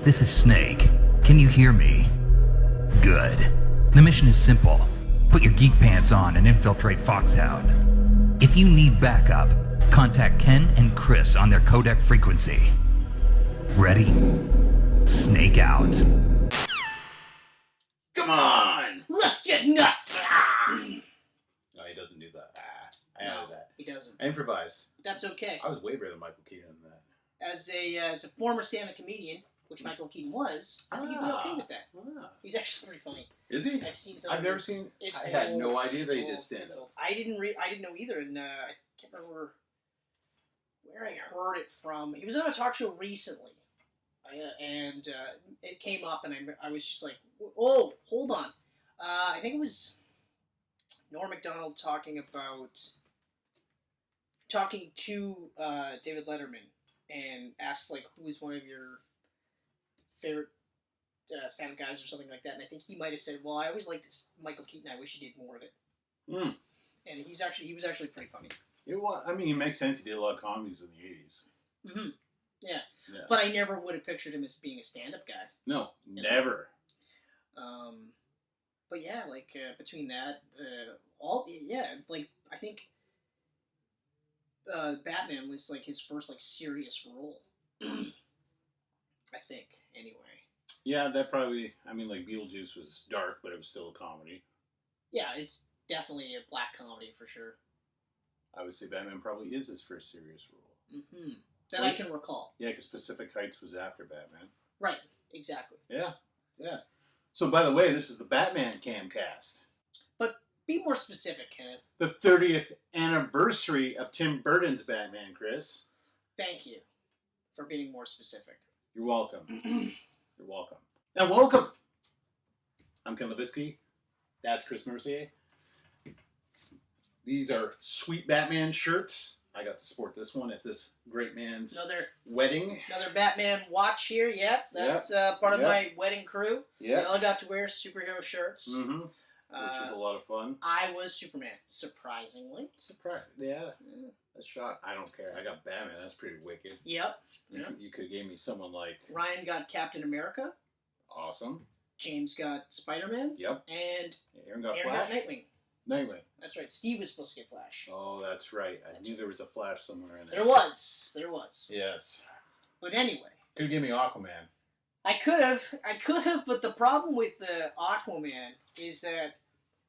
This is Snake. Can you hear me? Good. The mission is simple. Put your geek pants on and infiltrate Foxhound. If you need backup, contact Ken and Chris on their codec frequency. Ready? Snake out. Come on! Let's get nuts! No, he doesn't do that. I added that. He doesn't. I improvised. That's okay. I was way better than Michael Keaton in that. As a former stand-up comedian, which Michael Keaton was, I think he'd be okay with that. He's actually pretty funny. Is he? I've seen some. I've never seen. I had no idea that he did stand-up. I didn't know either, and I can't remember where I heard it from. He was on a talk show recently, and it came up, and I was just like, "Oh, hold on." I think it was Norm Macdonald talking to David Letterman, and asked like, "Who is one of your favorite stand-up guys," or something like that, and I think he might have said, "Well, I always liked Michael Keaton. I wish he did more of it." And he was actually pretty funny. I mean, it makes sense. He did a lot of comedies in the 80s. Mm-hmm. Yeah, but I never would have pictured him as being a stand-up guy. No, never. But yeah, like between that, like I think Batman was like his first like serious role. I think, anyway. Yeah, that probably. I mean, like Beetlejuice was dark, but it was still a comedy. Yeah, it's definitely a black comedy for sure. I would say Batman probably is his first serious role. Mm-hmm. That I can recall. Yeah, because Pacific Heights was after Batman. Right, exactly. Yeah. So, by the way, this is the Batman Camcast. But be more specific, Kenneth. The 30th anniversary of Tim Burton's Batman, Chris. Thank you for being more specific. You're welcome. You're welcome. And welcome! I'm Ken Levitsky. That's Chris Mercier. These are sweet Batman shirts. I got to sport this one at this great man's wedding. Another Batman watch here. Yep, that's part of my wedding crew. Yeah. We all got to wear superhero shirts. Mm-hmm. Which was a lot of fun. I was Superman, surprisingly. Yeah. That's shot. I don't care. I got Batman. That's pretty wicked. Yep. You could have gave me someone like... Ryan got Captain America. Awesome. James got Spider-Man. Yep. And Aaron got Nightwing. Nightwing. That's right. Steve was supposed to get Flash. Oh, that's right. I knew there was a Flash somewhere in there. There was. Yes. But anyway. Could have given me Aquaman. I could have, but the problem with the Aquaman is that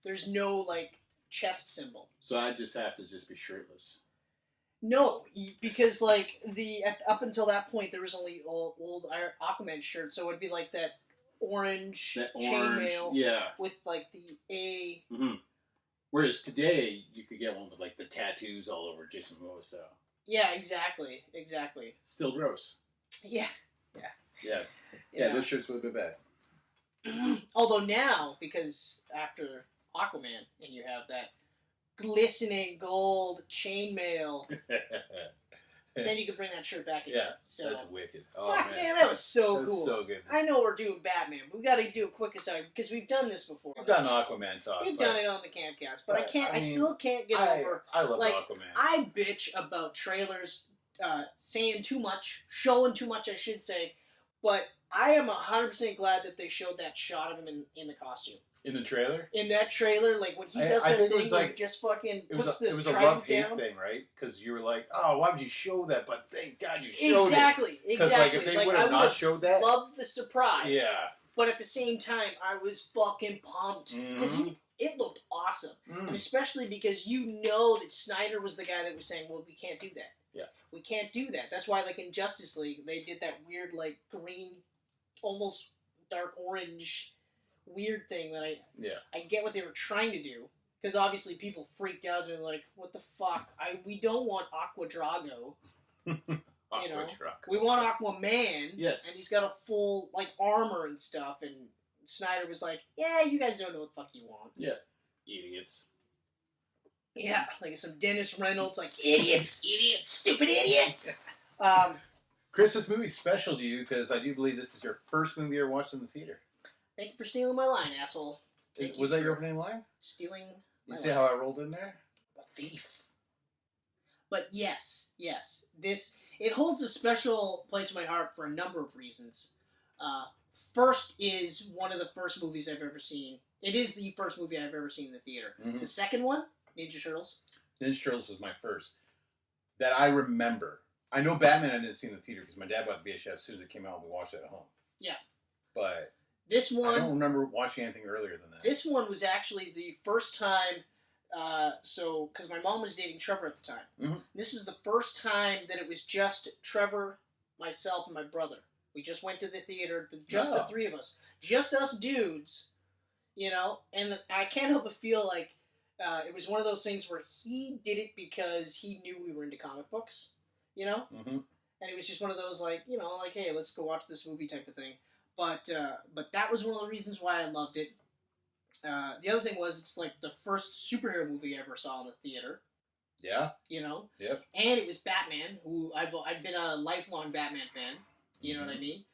there's no, like, chest symbol. So I just have to be shirtless. No, because, like, up until that point, there was only old Aquaman shirts, so it'd be like that orange chainmail with, like, the A. Mm-hmm. Whereas today, you could get one with, like, the tattoos all over Jason Momoa style. Yeah, exactly. Still gross. Yeah, those shirts would have been bad. Although now, because after Aquaman, and you have that glistening gold chainmail, then you can bring that shirt back again. Yeah, so, that's wicked. Oh, man, that was so cool. That was so good. I know we're doing Batman, but we got to do a quick aside, because we've done this before. We've done Aquaman talk. We've done it on the Camcast, but I still can't get over... I love Aquaman. I bitch about trailers saying too much, showing too much, I should say, but I am 100% glad that they showed that shot of him in the costume. In the trailer? In that trailer, like, when he does that thing where he just fucking puts the trident down. It was a love-hate thing, right? Because you were like, oh, why would you show that? But thank God you showed it. Exactly. Because, like, if they would have not showed that... loved the surprise. Yeah. But at the same time, I was fucking pumped. Because it looked awesome. And especially because you know that Snyder was the guy that was saying, well, we can't do that. Yeah. We can't do that. That's why, like, in Justice League, they did that weird, like, green, almost dark orange... weird thing that I get what they were trying to do, because obviously people freaked out and like, what the fuck, we don't want Aqua Drago. We want Aquaman. Yes. And he's got a full like armor and stuff, and Snyder was like, yeah, you guys don't know what the fuck you want. Yeah, idiots. Yeah, like some Dennis Reynolds, like, idiots, stupid idiots. Chris, this movie's special to you because I do believe this is your first movie you ever watched in the theater. Thank you for stealing my line, asshole. Was that your opening line? Stealing You see how I rolled in there? A thief. But yes, it holds a special place in my heart for a number of reasons. First is one of the first movies I've ever seen. It is the first movie I've ever seen in the theater. Mm-hmm. The second one, Ninja Turtles. Ninja Turtles was my first. That I remember. I know Batman I didn't see in the theater because my dad bought the VHS as soon as it came out and we watched it at home. Yeah. But this one, I don't remember watching anything earlier than that. This one was actually the first time, because my mom was dating Trevor at the time. Mm-hmm. This was the first time that it was just Trevor, myself, and my brother. We just went to the theater, just the three of us. Just us dudes, you know? And I can't help but feel like it was one of those things where he did it because he knew we were into comic books, you know? Mm-hmm. And it was just one of those, like, you know, like, hey, let's go watch this movie type of thing. But that was one of the reasons why I loved it. The other thing was, it's like the first superhero movie I ever saw in the theater. Yeah. You know? Yep. And it was Batman, who I've been a lifelong Batman fan. You know what I mean?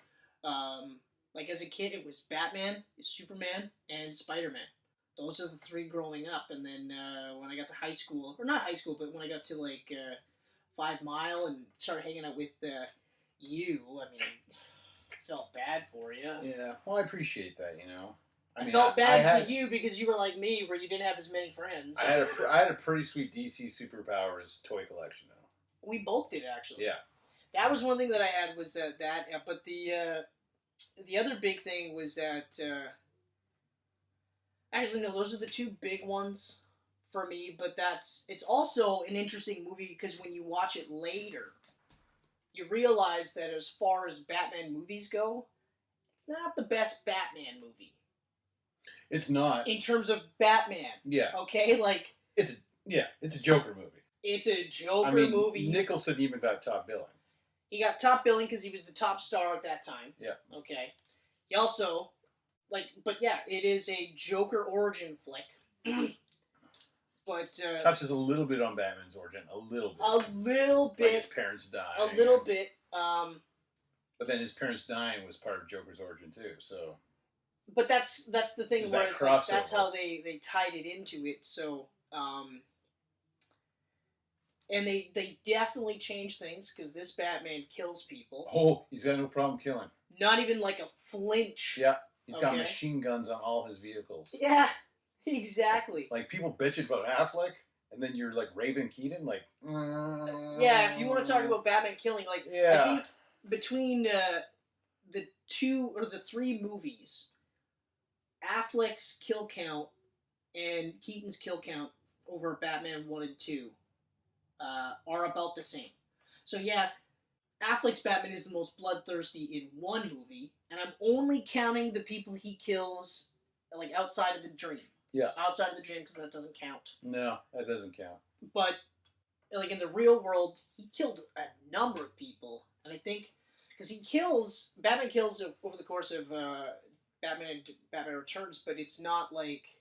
Like, as a kid, it was Batman, Superman, and Spider-Man. Those are the three growing up. And then when I got to high school, or not high school, but when I got to, like, 5 Mile and started hanging out with you, I mean, felt bad for you. Yeah, well, I appreciate that, you know. I felt bad for you because you were like me, where you didn't have as many friends. I had a pretty sweet DC Superpowers toy collection, though. We both did, actually. Yeah. That was one thing that I had was that, but the other big thing was that, actually, no, those are the two big ones for me, but it's also an interesting movie because when you watch it later, you realize that as far as Batman movies go, it's not the best Batman movie. It's not. In terms of Batman. Yeah. Okay, like... It's a Joker movie. It's a Joker movie. Nicholson even got top billing. He got top billing because he was the top star at that time. Yeah. Okay. He also, but yeah, it is a Joker origin flick. But touches a little bit on Batman's origin, a little bit. Like his parents die. A little bit. But then his parents dying was part of Joker's origin too. So. But that's the thing where it's like that's how they tied it into it. So. And they definitely changed things, because this Batman kills people. Oh, he's got no problem killing. Not even like a flinch. Yeah, he's got machine guns on all his vehicles. Yeah, exactly. Like, people bitch about Affleck, and then you're like Raven Keaton, like... Yeah, if you want to talk about Batman killing, like, I think between the 2 or the 3 movies, Affleck's kill count and Keaton's kill count over Batman 1 and 2 are about the same. So yeah, Affleck's Batman is the most bloodthirsty in one movie, and I'm only counting the people he kills, like, outside of the dream. Yeah. Outside of the dream, because that doesn't count. No, that doesn't count. But, like, in the real world, he killed a number of people, and I think, because Batman kills over the course of Batman and Batman Returns, but it's not like...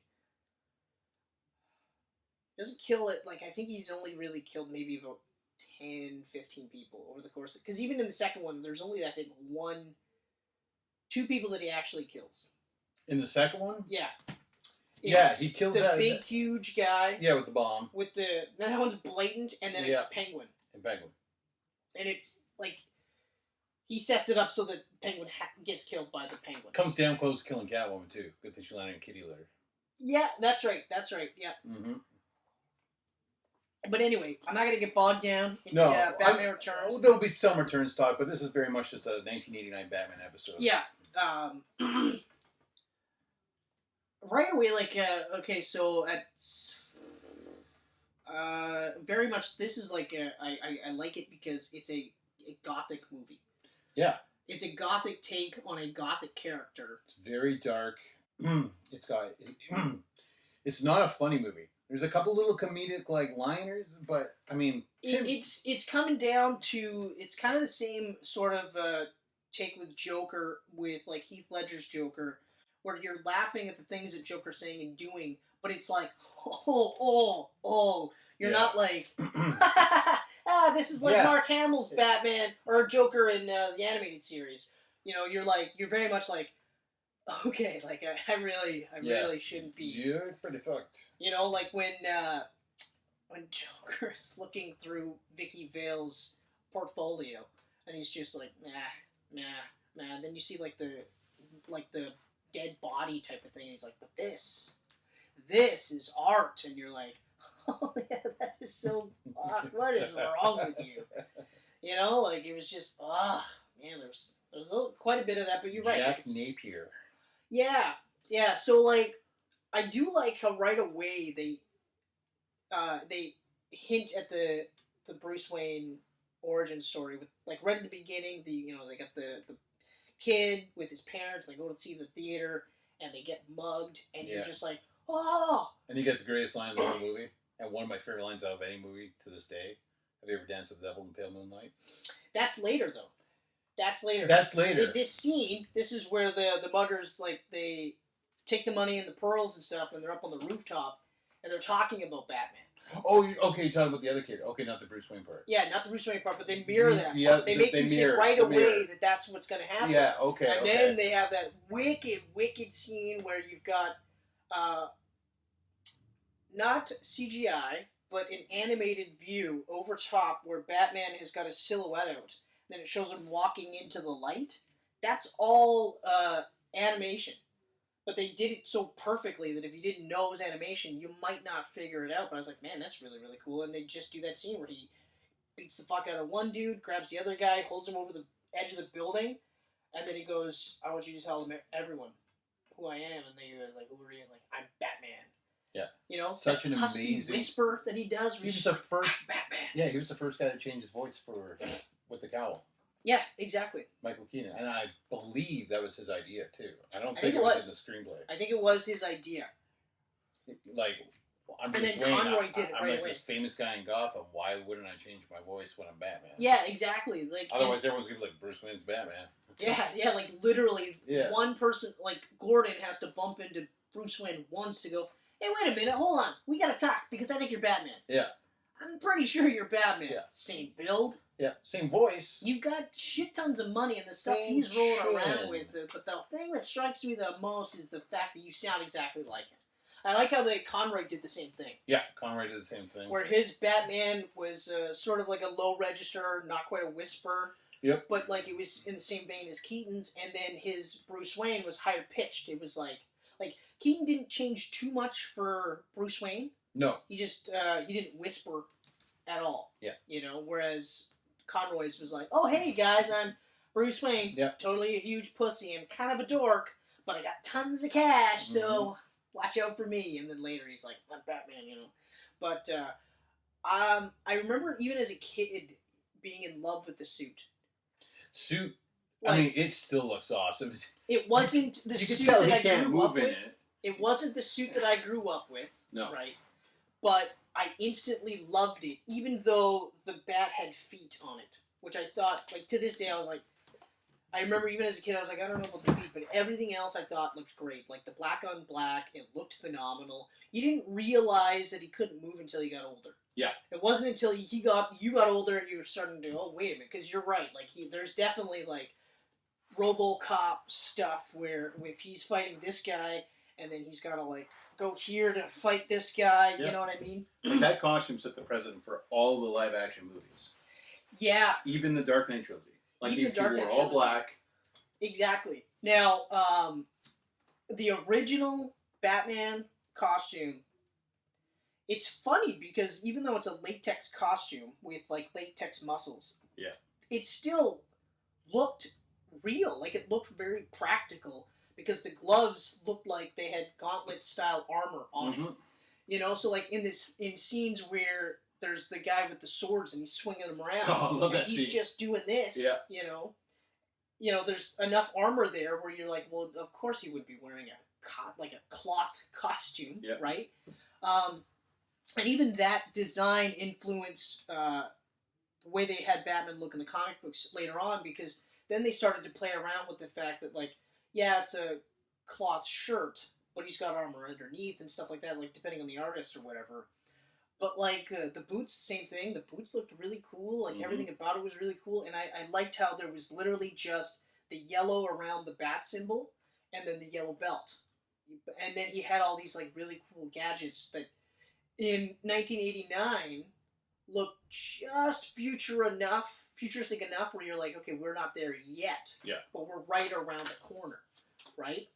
Doesn't kill it, like, I think he's only really killed maybe about 10, 15 people over the course of... Because even in the second one, there's only, I think, 2 people that he actually kills. In the second one? Yeah. He kills the big, huge guy. Yeah, with the bomb. That one's blatant, and then it's Penguin. And Penguin. And it's, like, he sets it up so that Penguin gets killed by the Penguins. Comes down close to killing Catwoman, too. Good thing she landed in kitty litter. Yeah, that's right, yeah. Mm-hmm. But anyway, I'm not going to get bogged down into Batman Returns. There'll be some Returns talk, but this is very much just a 1989 Batman episode. Yeah. Right away, like, okay, so very much, this is like, I like it because it's a gothic movie. Yeah. It's a gothic take on a gothic character. It's very dark. It's not a funny movie. There's a couple little comedic, like, liners, but, I mean... It's coming down to... It's kind of the same sort of take with Joker, with, like, Heath Ledger's Joker, where you're laughing at the things that Joker's saying and doing, but it's like, oh. You're not like, this is like Mark Hamill's Batman, or Joker in the animated series. You know, you're very much like, okay, like, I really shouldn't be. You're pretty fucked. You know, like when Joker's looking through Vicky Vale's portfolio, and he's just like, nah. man. Then you see like the dead body type of thing. And he's like, but this is art, and you're like, oh yeah, that is so. What is wrong with you? You know, like it was just man. There's quite a bit of that, but you're right. Jack Napier. Yeah. So like, I do like how right away they hint at the Bruce Wayne origin story with like right at the beginning. They got the kid with his parents. They go to see the theater and they get mugged, and you're just like, oh. And you get the greatest line of the whole movie, and one of my favorite lines out of any movie to this day. Have you ever danced with the devil in pale moonlight? That's later though. That's later. In this scene, this is where the muggers like they take the money and the pearls and stuff, and they're up on the rooftop, and they're talking about Batman. Oh, okay, you're talking about the other kid. Okay, not the Bruce Wayne part. Yeah, not the Bruce Wayne part, but they mirror that. Yeah, they make you think right away that that's what's going to happen. Yeah, okay. And then they have that wicked scene where you've got not CGI, but an animated view over top where Batman has got a silhouette out. Then it shows him walking into the light. That's all animation. But they did it so perfectly that if you didn't know it was animation, you might not figure it out. But I was like, man, that's really, really cool. And they just do that scene where he beats the fuck out of one dude, grabs the other guy, holds him over the edge of the building, and then he goes, I want you to tell them everyone who I am. And they are like, who are you? Like, I'm Batman. Yeah. You know? Such an husky amazing whisper that he does. He was the first Batman. Yeah, he was the first guy to change his voice with the cowl. Yeah, exactly. Michael Keaton. And I believe that was his idea, too. I don't think it was in the screenplay. I think it was his idea. Like, I'm and Bruce then Wayne. Conroy did it I'm right like away. this famous guy in Gotham. Why wouldn't I change my voice when I'm Batman? Yeah, exactly. Like otherwise, everyone's going to be like, Bruce Wayne's Batman. Yeah, like literally one person, like Gordon has to bump into Bruce Wayne once to go, hey, wait a minute, hold on. We got to talk because I think you're Batman. Yeah. I'm pretty sure you're Batman. Yeah. Same build. Yeah, same voice. You got shit tons of money and the stuff he's rolling around with. But the thing that strikes me the most is the fact that you sound exactly like him. I like how Conroy did the same thing. Yeah, Conroy did the same thing. Where his Batman was sort of like a low register, not quite a whisper. Yep. But like it was in the same vein as Keaton's, and then his Bruce Wayne was higher pitched. It was like Keaton didn't change too much for Bruce Wayne. No. He just he didn't whisper at all. Yeah. You know, whereas Conroy's was like, oh hey guys, I'm Bruce Wayne. Yeah. Totally a huge pussy and kind of a dork, but I got tons of cash, so watch out for me. And then later he's like, I'm Batman, you know. But I remember even as a kid being in love with the suit. Like, I mean, it still looks awesome. It wasn't the suit that I grew up with. It wasn't the suit that I grew up with. No. Right? But I instantly loved it, even though the bat had feet on it. Which I thought, like, to this day, I was like, I remember even as a kid, I was like, I don't know about the feet, but everything else I thought looked great. Like, the black on black, it looked phenomenal. You didn't realize that he couldn't move until he got older. Yeah. It wasn't until you got older and you were starting to, oh, wait a minute, because you're right. Like, there's definitely, like, RoboCop stuff where if he's fighting this guy, and then he's got to, like, go here to fight this guy, you know what I mean? Like, that costume set the precedent for all the live-action movies. Yeah. Even the Dark Knight trilogy. Like, Even if you wore all black. Exactly. Now, the original Batman costume, it's funny because even though it's a latex costume with, like, latex muscles, it still looked real. Like, it looked very practical because the gloves looked like they had gauntlet-style armor on it. You know, so, like, in scenes where there's the guy with the swords and he's swinging them around. Oh, I love that he's scene. just doing this, you know. You know, there's enough armor there where you're like, well, of course he would be wearing a cloth costume, right? And even that design influenced the way they had Batman look in the comic books later on, because then they started to play around with the fact that, like, yeah, it's a cloth shirt, but he's got armor underneath and stuff like that, like, depending on the artist or whatever. But, like, the boots, same thing. The boots looked really cool. Like, everything about it was really cool. And I liked how there was literally just the yellow around the bat symbol and then the yellow belt. And then he had all these, like, really cool gadgets that in 1989 looked just future enough futuristic enough where you're like, okay, we're not there yet. Yeah. But we're right around the corner, right?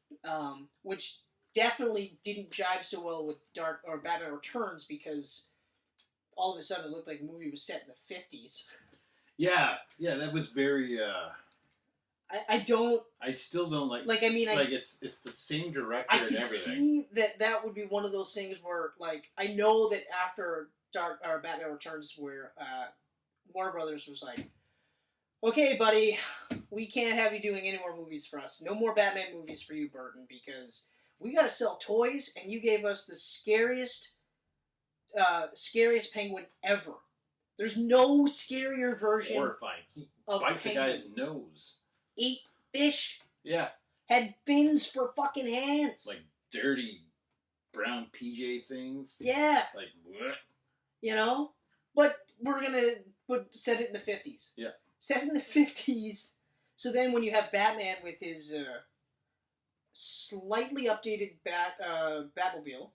Which definitely didn't jive so well with Batman Returns because all of a sudden it looked like the movie was set in the 50s. Yeah, that was very. I still don't like. Like, I mean, it's the same director I and could everything. see that would be one of those things where, like, I know that after Batman Returns, where Warner Brothers was like, okay, buddy, we can't have you doing any more movies for us. No more Batman movies for you, Burton, because we got to sell toys, and you gave us the scariest penguin ever. There's no scarier version. Horrifying. He bites a guy's nose. Ate fish. Yeah. Had fins for fucking hands. Like dirty brown PJ things. Yeah. Like what? You know? But we're gonna set it in the 50s. Yeah. Set it in the 50s. So then when you have Batman with his slightly updated Batmobile,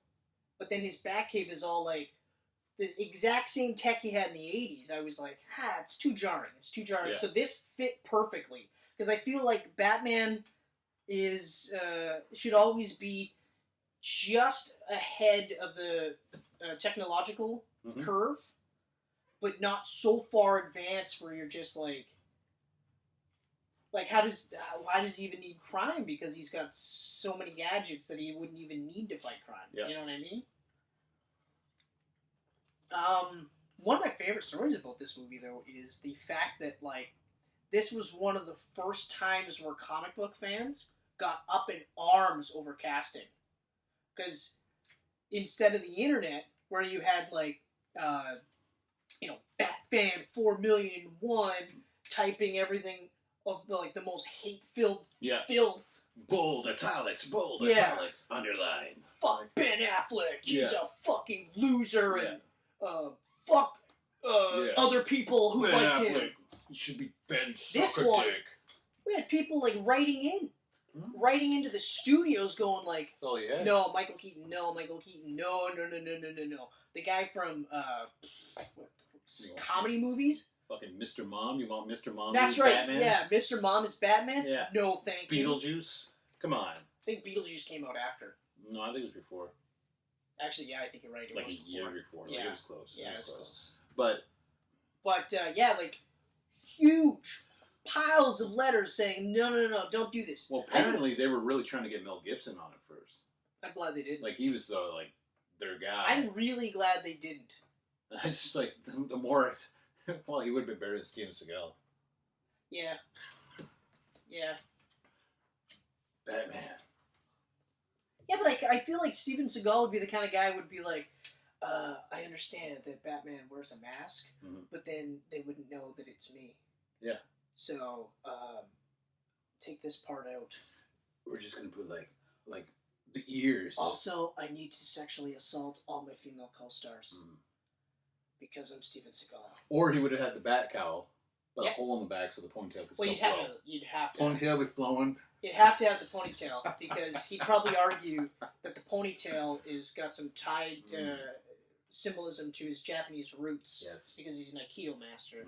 but then his Batcave is all like the exact same tech he had in the 80s, I was like, it's too jarring. It's too jarring. Yeah. So this fit perfectly. Because I feel like Batman should always be just ahead of the technological curve, but not so far advanced where you're just like why does he even need crime? Because he's got so many gadgets that he wouldn't even need to fight crime. Yeah. You know what I mean? One of my favorite stories about this movie, though, is the fact that, like, this was one of the first times where comic book fans got up in arms over casting. Because instead of the internet, where you had, like, Batfan 4,000,001 typing everything of the most hate-filled filth. Bold italics, underline. Fuck Ben Affleck, he's a fucking loser, and fuck other people who Ben like Affleck, him. he should be Ben This one, Dick. we had people like writing into the studios going like, no, Michael Keaton, no. The guy from comedy movies. Fucking Mr. Mom, you want Mr. Mom? That's right. Batman? Yeah, Mr. Mom is Batman. Yeah. No, thank you. Beetlejuice. Come on. I think Beetlejuice came out after. No, I think it was before. Actually, yeah, I think you're right. It like was a year before. Yeah. Like, it was close. Yeah, it was close. But like huge piles of letters saying no, don't do this. Well, apparently they were really trying to get Mel Gibson on it first. I'm glad they didn't. Like, he was their guy. I'm really glad they didn't. I just like the more. Well, he would have been better than Steven Seagal. Yeah. Yeah. Batman. Yeah, but I feel like Steven Seagal would be the kind of guy who would be like, I understand that Batman wears a mask, but then they wouldn't know that it's me. Yeah. So, take this part out. We're just going to put, like, the ears. Also, I need to sexually assault all my female co-stars. Because I'm Steven Seagal. Or he would have had the bat cowl, but a hole in the back so the ponytail could still flow. You'd have to. Ponytail be flowing. You'd have to have the ponytail, because he'd probably argue that the ponytail is got some tied symbolism to his Japanese roots. Yes. Because he's an Aikido master.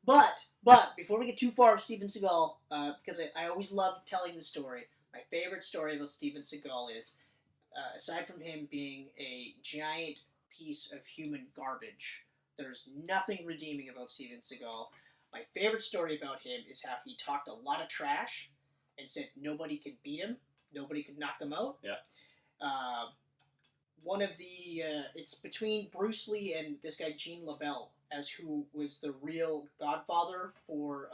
But before we get too far with Steven Seagal, because I always love telling the story, my favorite story about Steven Seagal is, aside from him being a giant piece of human garbage, there's nothing redeeming about Steven Seagal. My favorite story about him is how he talked a lot of trash and said nobody could beat him, nobody could knock him out. Yeah. One of the it's between Bruce Lee and this guy Gene LaBelle, as who was the real godfather for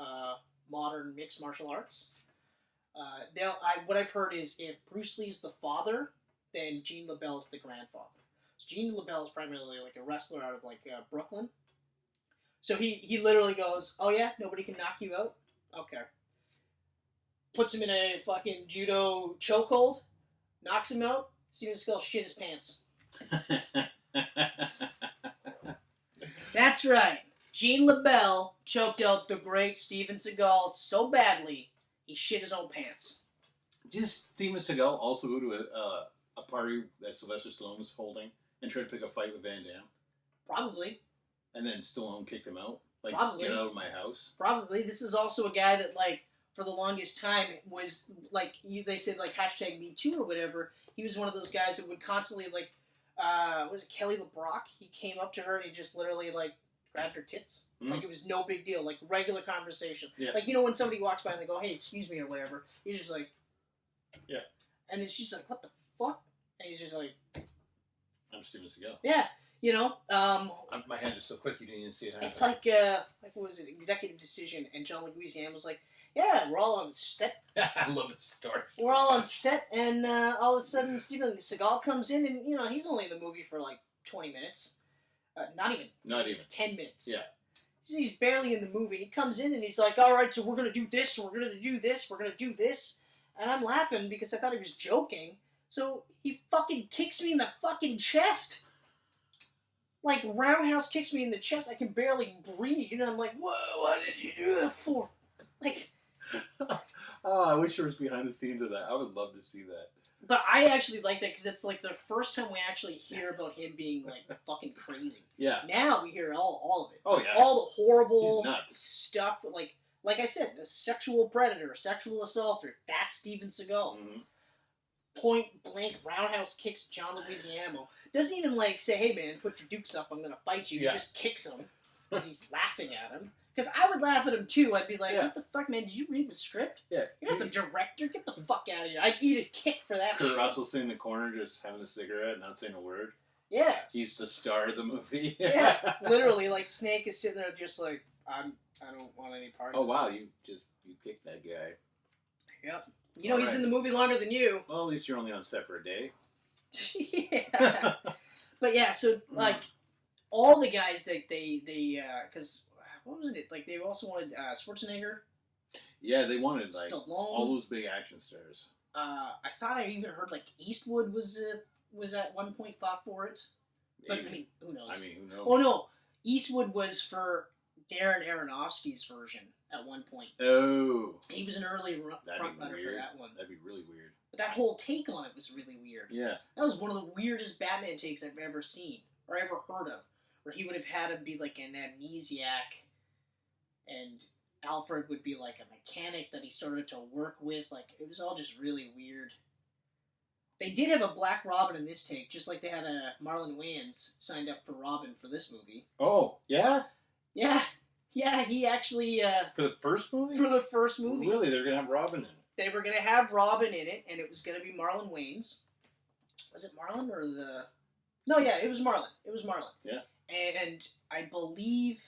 modern mixed martial arts. What I've heard is if Bruce Lee's the father, then Gene LaBelle is the grandfather. So Gene LaBelle is primarily like a wrestler out of Brooklyn. So he literally goes, oh yeah, nobody can knock you out? Okay. Puts him in a fucking judo chokehold, knocks him out, Steven Seagal shit his pants. That's right. Gene LaBelle choked out the great Steven Seagal so badly, he shit his own pants. Did Steven Seagal also go to a party that Sylvester Stallone was holding and tried to pick a fight with Van Damme? Probably. And then Stallone kicked him out? Like, Probably. get out of my house. Probably. This is also a guy that, like, for the longest time was, like, they said, like, hashtag Me Too or whatever. He was one of those guys that would constantly, like, was it Kelly LeBrock? He came up to her and he just literally, like, grabbed her tits. Like, it was no big deal. Like, regular conversation. Yeah. Like, you know, when somebody walks by and they go, hey, excuse me or whatever, he's just like... Yeah. And then she's like, what the fuck? And he's just like... I'm Steven Seagal. Yeah. You know, my hands are so quick you didn't even see it happen. it's like what was it, Executive Decision, and John Leguizamo was like, yeah, we're all on set. I love the stories. We're all on set, and all of a sudden Steven Seagal comes in, and, you know, he's only in the movie for, like, 20 minutes. Not even. 10 minutes. Yeah. He's barely in the movie. He comes in, and he's like, all right, so we're going to do this, we're going to do this, we're going to do this. And I'm laughing because I thought he was joking. So he fucking kicks me in the fucking chest. Like, roundhouse kicks me in the chest. I can barely breathe. And I'm like, whoa, what did you do that for? Like... Oh, I wish there was behind the scenes of that. I would love to see that. But I actually like that because it's, like, the first time we actually hear about him being, like, fucking crazy. Yeah. Now we hear all of it. Oh, yeah. All the horrible He's nuts. stuff. Like I said, a sexual predator, sexual assaulter. That's Steven Seagal. Mm-hmm. Point blank roundhouse kicks John Leguizamo. Doesn't even, like, say, hey, man, put your dukes up, I'm going to fight you. Yeah. He just kicks him because he's laughing at him. Because I would laugh at him, too. I'd be like, what the fuck, man? Did you read the script? Yeah. You're not the director. Get the fuck out of here. I'd eat a kick for that Kurt shit. Russell sitting in the corner just having a cigarette, not saying a word. Yeah. He's the star of the movie. Yeah. Literally, like, Snake is sitting there just like, I don't want any part of Oh, this. wow. You kicked that guy. Yep. You know, he's in the movie longer than you. Well, at least you're only on set for a day. Yeah. But yeah, so, like, all the guys that they because, what was it? Like, they also wanted Schwarzenegger. Yeah, they wanted, like, Stallone. all those big action stars. I thought I even heard, like, Eastwood was at one point thought for it. But, I mean, who knows? Who knows? Oh, no. Eastwood was for Darren Aronofsky's version at one point. Oh. He was an early front runner for that one. That'd be really weird. But that whole take on it was really weird. Yeah. That was one of the weirdest Batman takes I've ever seen, or ever heard of, where he would have had him be like an amnesiac, and Alfred would be like a mechanic that he started to work with. Like, it was all just really weird. They did have a Black Robin in this take, just like they had a Marlon Wayans signed up for Robin for this movie. Oh, yeah? Yeah. Yeah, he actually... for the first movie? For the first movie. Really? They're going to have Robin in it? They were going to have Robin in it, and it was going to be Marlon Wayans. Was it Marlon or the... No, yeah, it was Marlon. It was Marlon. Yeah. And I believe...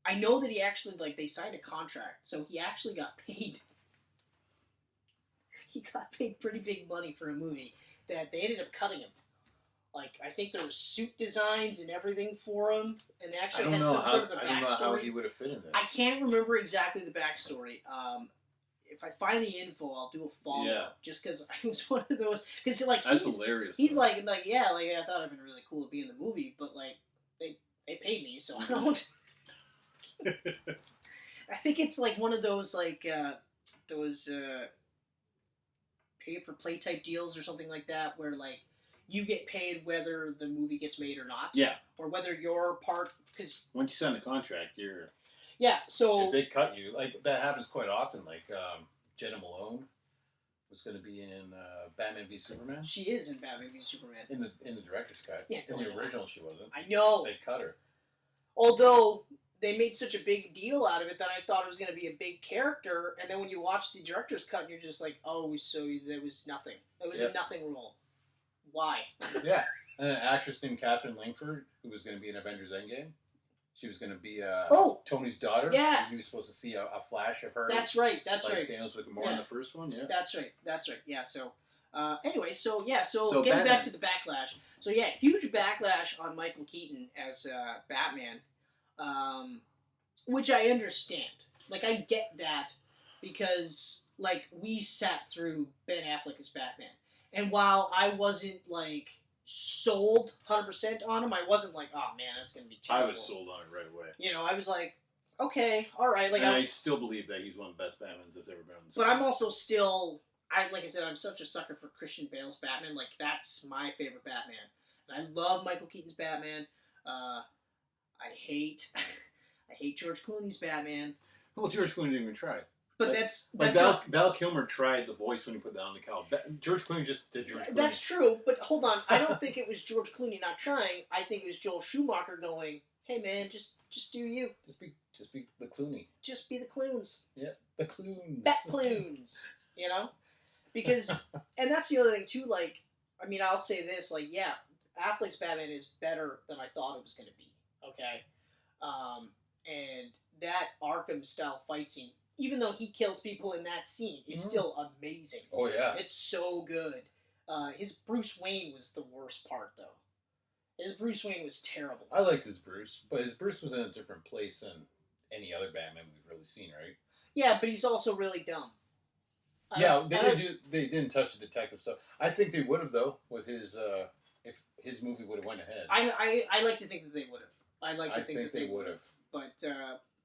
I know that he actually, like, they signed a contract, so he actually got paid. He got paid pretty big money for a movie that they ended up cutting him. Like, I think there were suit designs and everything for him, and they actually had some sort of a backstory. I don't know how he would have fit in this. I can't remember exactly the backstory. If I find the info, I'll do a follow-up. Yeah. Just because I was one of those... Because, like, that's hilarious. He's like, yeah, like, I thought it'd been really cool to be in the movie, but, like, they paid me, so I don't... I think it's, like, one of those, like, pay-for-play type deals or something like that, where, like, you get paid whether the movie gets made or not. Yeah. Or whether your part... Cause, once you sign the contract, you're... Yeah, so... If they cut you, like, that happens quite often. Like, Jenna Malone was going to be in Batman v Superman. She is in Batman v Superman. In the director's cut. Yeah. In the original, she wasn't. I know. They cut her. Although, they made such a big deal out of it that I thought it was going to be a big character, and then when you watch the director's cut, you're just like, oh, so there was nothing. It was a nothing role. Why? Yeah. And an actress named Catherine Langford, who was going to be in Avengers Endgame. She was going to be Tony's daughter. Yeah. He was supposed to see a flash of her. That's right. That's like right. Thanos with Gamora in the first one. Yeah. That's right. That's right. Yeah. So, anyway, so getting Batman. back to the backlash. So yeah, huge backlash on Michael Keaton as Batman, which I understand. Like, I get that because, like, we sat through Ben Affleck as Batman, and while I wasn't like sold 100% on him, I wasn't like, oh man, that's gonna be terrible. I was sold on it right away. You know, I was like, okay, all right. Like, and I still believe that he's one of the best Batmans that's ever been on the screen. But I'm also still, like I said, I'm such a sucker for Christian Bale's Batman. Like, that's my favorite Batman. And I love Michael Keaton's Batman. I hate hate George Clooney's Batman. Well, George Clooney didn't even try. But like Val Kilmer tried the voice when he put that on the cowl. George Clooney just did George Clooney. That's true, but hold on. I don't think it was George Clooney not trying. I think it was Joel Schumacher going, "Hey man, just do you. Just be the Clooney. Just be the Cloons. Yeah, the Cloons. Bat Cloons. You know, because and that's the other thing too. Like, I mean, I'll say this. Like, yeah, Affleck's Batman is better than I thought it was going to be. Okay, and that Arkham style fight scene. Even though he kills people in that scene, is still amazing. Oh, yeah. It's so good. His Bruce Wayne was the worst part, though. His Bruce Wayne was terrible. I liked his Bruce, but his Bruce was in a different place than any other Batman we've really seen, right? Yeah, but he's also really dumb. They didn't touch the detective stuff. I think they would have, though, with his, if his movie would have went ahead. I like to think that they would have. I like to think that they would have.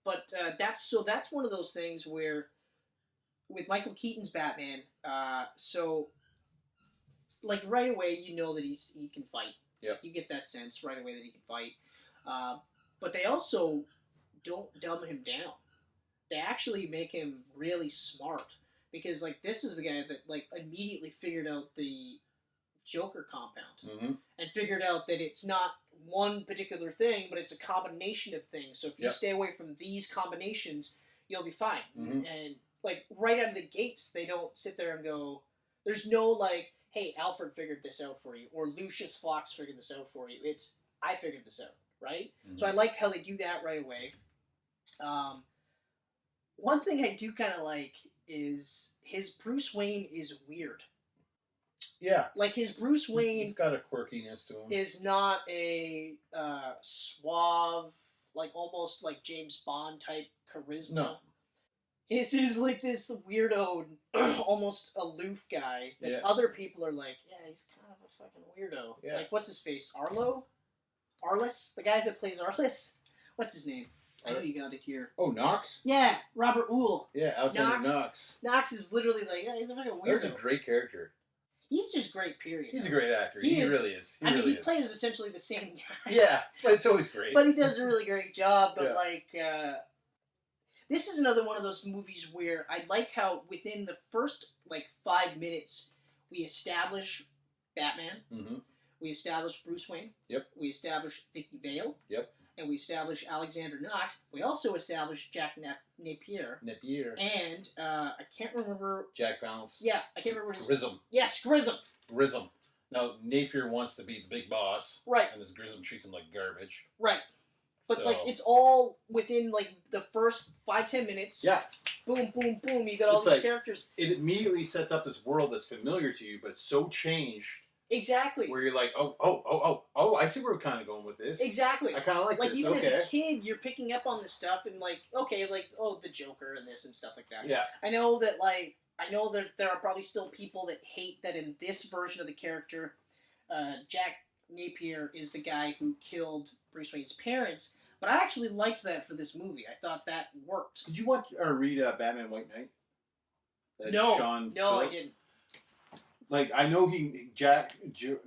But that's one of those things where, with Michael Keaton's Batman, so like right away you know that he can fight. Yep. You get that sense right away that he can fight. But they also don't dumb him down. They actually make him really smart because like this is the guy that like immediately figured out the Joker compound and figured out that it's not one particular thing, but it's a combination of things. So if you stay away from these combinations, you'll be fine. And like right out of the gates, they don't sit there and go, there's no like, hey, Alfred figured this out for you, or Lucius Fox figured this out for you. It's, I figured this out, right? So I like how they do that right away. One thing I do kind of like is his Bruce Wayne is weird. Yeah. Like his Bruce Wayne... He's got a quirkiness to him. ...is not a suave, like almost like James Bond type charisma. No. His is like this weirdo, almost aloof guy that other people are like, yeah, he's kind of a fucking weirdo. Yeah. Like, what's his face? Arliss? The guy that plays Arliss? What's his name? I know you got it here. Oh, Knox? Yeah, Robert Wool. Yeah, Alexander Knox. Knox is literally like, yeah, he's a fucking weirdo. That's a great character. He's just great, period. He's a great actor. He really is. He plays essentially the same guy. Yeah, but it's always great. But he does a really great job. But, this is another one of those movies where I like how within the first, 5 minutes, we establish Batman. We establish Bruce Wayne. Yep. We establish Vicky Vale. Yep. And we establish Alexander Knox. We also establish Jack Napier. And I can't remember... Jack Palance. Yeah, I can't remember his... Grissom. Yes, Grissom. Now, Napier wants to be the big boss. Right. And this Grissom treats him like garbage. Right. But, it's all within, the first 5-10 minutes. Yeah. Boom, boom, boom. You got all these characters. It immediately sets up this world that's familiar to you, but so changed. Exactly. Where you're like, oh, I see where we're kind of going with this. Exactly. I kind of like this. Even as a kid, you're picking up on this stuff and the Joker and this and stuff like that. Yeah. I know that there are probably still people that hate that in this version of the character, Jack Napier is the guy who killed Bruce Wayne's parents, but I actually liked that for this movie. I thought that worked. Did you watch or read Batman White Knight? No, I didn't. I know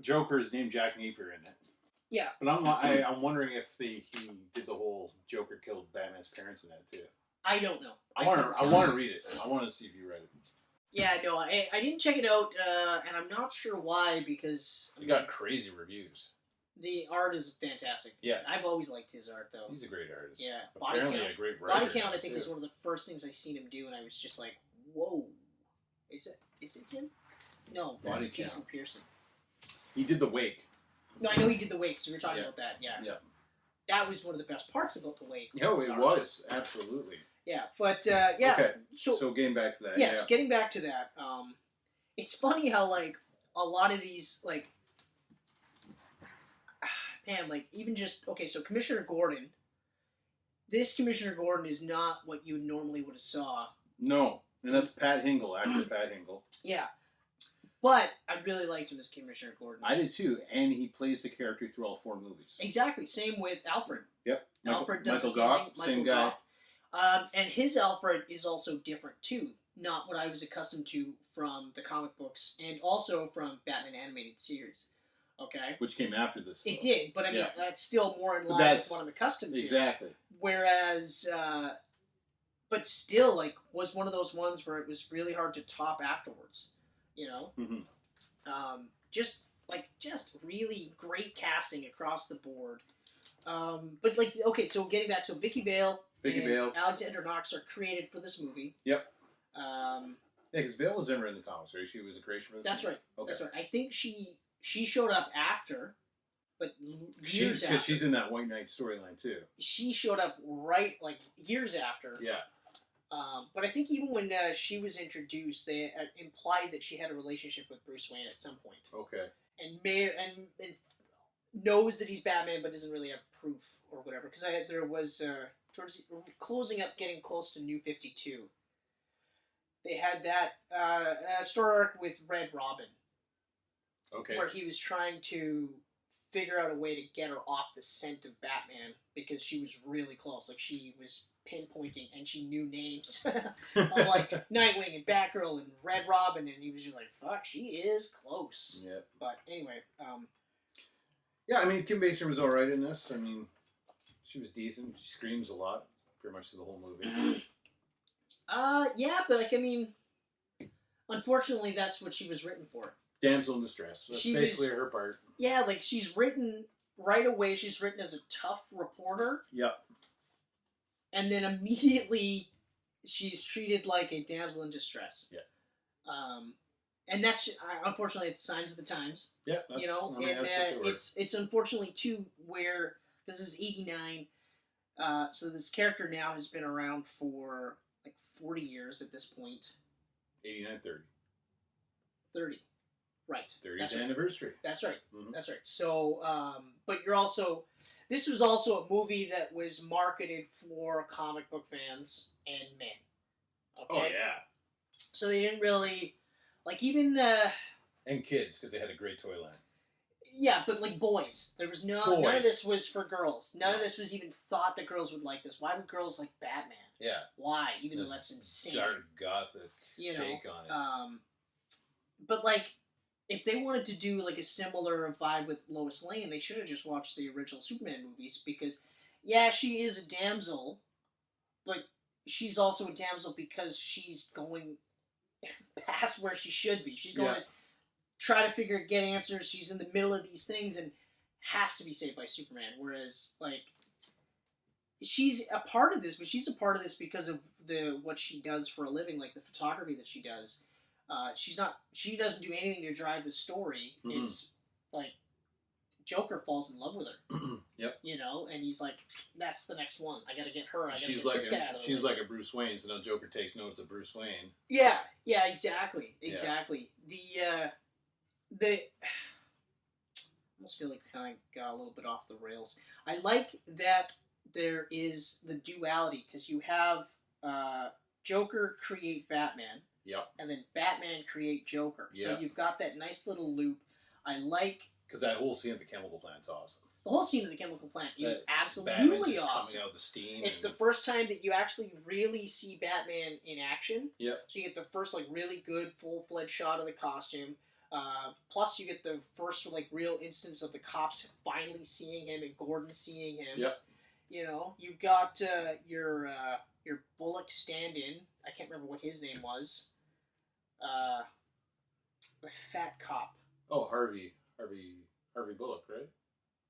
Joker is named Jack Napier in it. Yeah. But I'm wondering if he did the whole Joker killed Batman's parents in that too. I don't know. I want to read it. I want to see if you read it. Yeah, no, I didn't check it out, and I'm not sure why, because... He got crazy reviews. The art is fantastic. Yeah. It always liked his art, though. He's a great artist. Yeah. Apparently a great writer. Body Count, I think, was one of the first things I seen him do, and I was just like, whoa. Is it him? No, that's Jason Pearson. He did The Wake. No, I know he did The Wake, because we were talking about that, yeah. That was one of the best parts about The Wake. No, it was. Absolutely. Yeah, but, yeah. Okay, so getting back to that. Yes, getting back to that. It's funny how, a lot of these, even just, okay, so Commissioner Gordon, this Commissioner Gordon is not what you normally would have saw. No, and that's Pat Hingle, actor Pat Hingle. Yeah, but I really liked him as Commissioner Gordon. I did too, and he plays the character through all 4 movies. Exactly, same with Alfred. Yep. Alfred does Michael the same Goff, thing. same guy. And his Alfred is also different too. Not what I was accustomed to from the comic books, and also from Batman animated series. Okay. Which came after this. It did, but I mean, that's still more in line with what I'm accustomed to. Exactly. Whereas, but still, like, was one of those ones where it was really hard to top afterwards. You know? Mm-hmm. Just really great casting across the board. But, like, okay, so getting back, so Vicky Vale and Alexander Knox are created for this movie. Yep. Yeah, because Vale was never in the comics, right? She was a creation for this movie? Right. Okay. That's right. I think she showed up after, but years after. Because she's in that White Knight storyline, too. She showed up years after. Yeah. But I think even when she was introduced, they implied that she had a relationship with Bruce Wayne at some point. Okay. And knows that he's Batman, but doesn't really have proof or whatever. Because there was towards getting close to New 52. They had that story arc with Red Robin. Okay. Where he was trying to figure out a way to get her off the scent of Batman because she was really close. Like, she was pinpointing and she knew names of, like, Nightwing and Batgirl and Red Robin, and he was just like, fuck, she is close. Yeah. But anyway, yeah, I mean, Kim Basinger was alright in this. I mean, she was decent. She screams a lot, pretty much through the whole movie. Yeah, but, like, I mean, unfortunately, that's what she was written for. Damsel in distress. That's basically her part. Yeah, like, she's written right away. She's written as a tough reporter. Yep. And then immediately, she's treated like a damsel in distress. Yeah. And that's, unfortunately, it's signs of the times. Yeah. That's, you know, and it's unfortunately, too, where, because this is 89, so this character now has been around for, like, 40 years at this point. 89, 30. 30. Right. 30th anniversary. That's right. Mm-hmm. That's right. So, but you're also... This was also a movie that was marketed for comic book fans and men. Okay? Oh, yeah. So they didn't really... Like, even... and kids, because they had a great toy line. Yeah, but, like, boys. There was none of this was for girls. None of this was even thought that girls would like this. Why would girls like Batman? Yeah. Why? Even though that's insane. Dark gothic take on it. But, like... If they wanted to do, like, a similar vibe with Lois Lane, they should have just watched the original Superman movies, because, yeah, she is a damsel, but she's also a damsel because she's going past where she should be. She's going to try to get answers. She's in the middle of these things and has to be saved by Superman, whereas, like, she's a part of this, but she's a part of this because of what she does for a living, like the photography that she does. She doesn't do anything to drive the story. Mm-hmm. It's like Joker falls in love with her. Yep. You know, and he's like, that's the next one. I gotta get her. I gotta get this guy out of the way. She's like a Bruce Wayne, so now Joker takes notes of Bruce Wayne. Yeah, exactly. Yeah. I almost feel like kind of got a little bit off the rails. I like that there is the duality, because you have Joker create Batman. Yep. And then Batman create Joker. Yep. So you've got that nice little loop. I like... Because that whole scene at the chemical plant's awesome. The whole scene of the chemical plant is absolutely Batman just awesome. Coming out of the steam. It's the first time that you actually really see Batman in action. Yep. So you get the first, like, really good, full-fledged shot of the costume. Plus you get the first, like, real instance of the cops finally seeing him and Gordon seeing him. Yep. You know, you've got your Bullock stand-in. I can't remember what his name was. The fat cop. Oh, Harvey Bullock, right?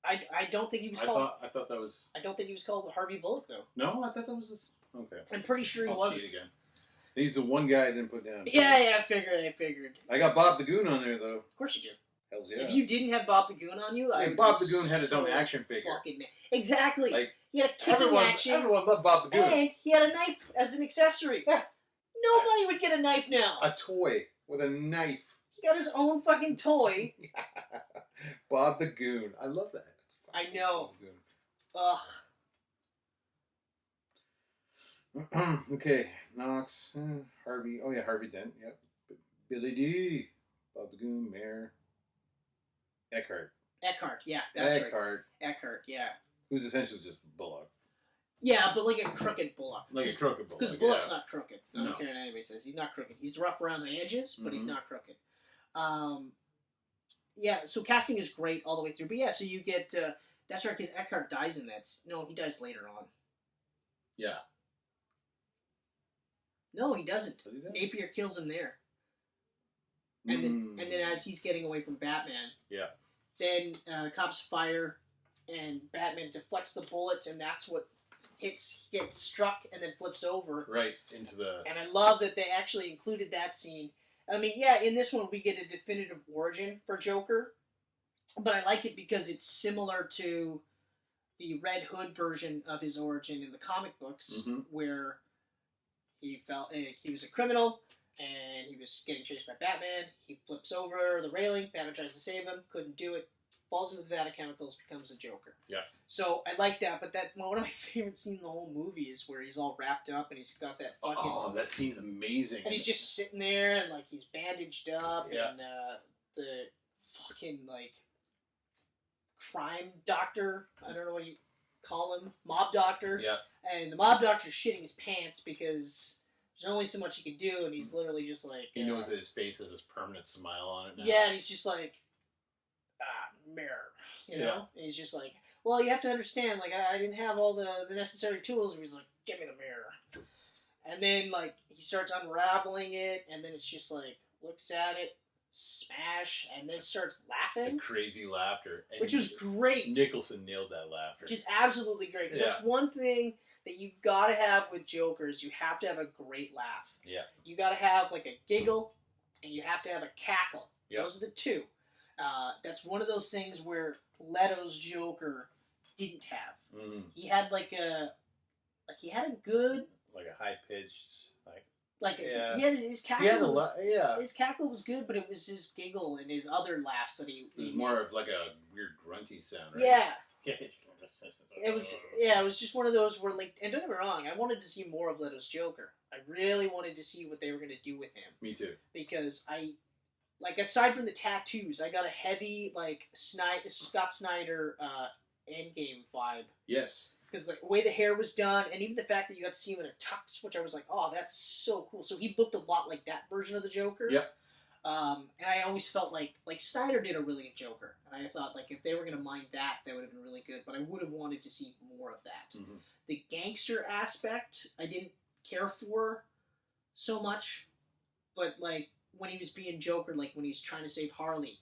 I don't think he was called... I thought that was... I don't think he was called Harvey Bullock, though. No, I thought that was his... Okay. I'm pretty sure he wasn't. Cheat again. He's the one guy I didn't put down. Yeah, I figured. I got Bob the Goon on there, though. Of course you do. Hells yeah. If you didn't have Bob the Goon on you, Bob the Goon had his own action figure. Fucking man. Exactly. Like, he had a kicking action. Everyone loved Bob the Goon. And he had a knife as an accessory. Yeah. Nobody would get a knife now. A toy with a knife. He got his own fucking toy. Bob the Goon. I love that. I know. Ugh. Okay. Knox. Harvey. Oh, yeah. Harvey Dent. Yep. Billy D. Bob the Goon. Mayor. Eckhart. Yeah. That's Eckhart. Right. Eckhart, yeah. Who's essentially just Bullock. Yeah, but like a crooked Bullock. Like a crooked Bullock. Because Bullock's not crooked. I don't care what anybody says. He's not crooked. He's rough around the edges, but he's not crooked. yeah, so casting is great all the way through. But yeah, so you get that's right, because Eckhart dies in that. No, he dies later on. Yeah. No, he doesn't. Does he die? Napier kills him there. And then as he's getting away from Batman, then cops fire, and Batman deflects the bullets, and that's what gets struck and then flips over. Right, into the... And I love that they actually included that scene. I mean, yeah, in this one we get a definitive origin for Joker, but I like it because it's similar to the Red Hood version of his origin in the comic books, where he was a criminal, and he was getting chased by Batman. He flips over the railing. Batman tries to save him. Couldn't do it. Falls into the vat of chemicals. Becomes a Joker. Yeah. So I like that. But one of my favorite scenes in the whole movie is where he's all wrapped up and he's got that fucking... Oh, that scene's amazing. And he's just sitting there and, like, he's bandaged up. Yeah. And the fucking, like, crime doctor, I don't know what you call him, mob doctor. Yeah. And the mob doctor's shitting his pants because... there's only so much he can do, and he's literally just like... He knows that his face has this permanent smile on it now. Yeah, and he's just like, mirror, you know? And he's just like, well, you have to understand, like, I didn't have all the necessary tools. He's like, give me the mirror. And then, like, he starts unraveling it, and then it's just like, looks at it, smash, and then starts laughing. The crazy laughter. And which was great. Nicholson nailed that laughter. Which is absolutely great, because that's one thing... that you gotta have with Jokers, you have to have a great laugh. Yeah. You gotta have like a giggle, and you have to have a cackle. Yep. Those are the two. That's one of those things where Leto's Joker didn't have. He had he had a good, like a high pitched, he had his cackle. He had his cackle was good, but it was his giggle and his other laughs that he. It was more of like a weird grunty sound. Right? Yeah. It was just one of those where, like, and don't get me wrong, I wanted to see more of Leto's Joker. I really wanted to see what they were going to do with him. Me too. Because aside from the tattoos, I got a heavy, like, Scott Snyder Endgame vibe. Yes. Because the way the hair was done, and even the fact that you got to see him in a tux, which I was like, oh, that's so cool. So he looked a lot like that version of the Joker. Yep. And I always felt like Snyder did a really good Joker. And I thought, like, if they were going to mine that would have been really good. But I would have wanted to see more of that. Mm-hmm. The gangster aspect, I didn't care for so much. But, like, when he was being Joker, like, when he was trying to save Harley,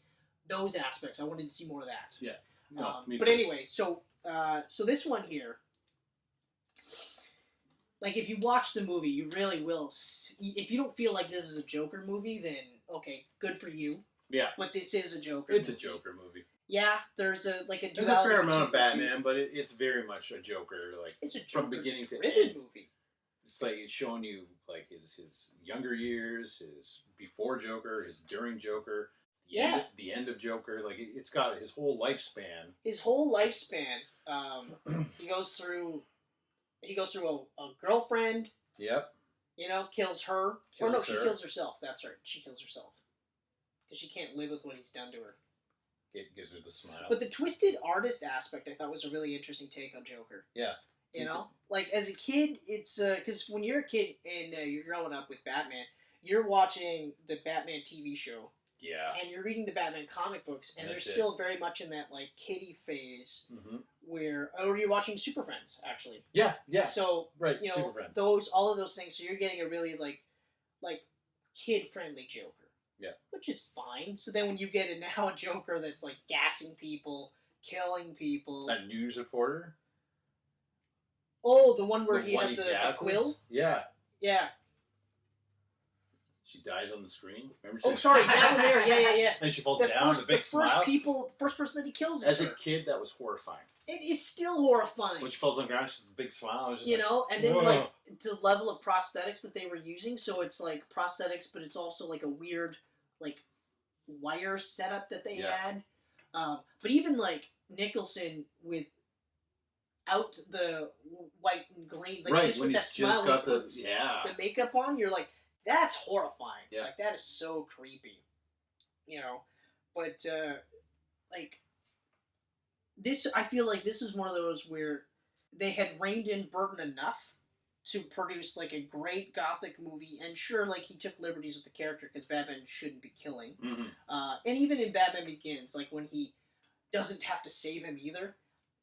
those aspects, I wanted to see more of that. Yeah. No, me too. But anyway, so this one here, like, if you watch the movie, you really will. If you don't feel like this is a Joker movie, then, okay, good for you. Yeah. But this is a Joker movie. It's a Joker movie. Yeah, there's a duality. There's a fair amount of Batman, but it's very much a Joker, like, it's a Joker from beginning to end. Movie. It's like, it's showing you, like, his younger years, his before Joker, his during Joker, the end of Joker. Like, it's got his whole lifespan. His whole lifespan. He goes through a girlfriend. Yep. You know, kills her. She kills herself. That's right. She kills herself. Because she can't live with what he's done to her. It gives her the smile. But the twisted artist aspect, I thought, was a really interesting take on Joker. Yeah. You know? Like, as a kid, it's... because when you're a kid and you're growing up with Batman, you're watching the Batman TV show. Yeah. And you're reading the Batman comic books, and they're still very much in that, like, kiddie phase where... Or you're watching Super Friends, actually. Yeah, yeah. So, right, you know, all of those things, so you're getting a really, like kid-friendly Joker. Yeah. Which is fine. So then when you get now a Joker that's, like, gassing people, killing people... A news reporter? Oh, the one where he had the quill? Yeah. Yeah. She dies on the screen. Remember? Oh, sorry, that one there. Yeah. And she falls down. The big smile. First person that he kills is As her. a kid, that was horrifying. It is still horrifying. When she falls on the ground, she's a big smile. I was just and then like the level of prosthetics that they were using. So it's like prosthetics, but it's also like a weird like wire setup that they had. But even like Nicholson without the white and green, like just with that smile, got the makeup on, you're like, that's horrifying. Yeah. Like, that is so creepy. You know? But, like, this, I feel like this is one of those where they had reined in Burton enough to produce like a great gothic movie, and sure, like he took liberties with the character because Batman shouldn't be killing. And even in Batman Begins, like when he doesn't have to save him either,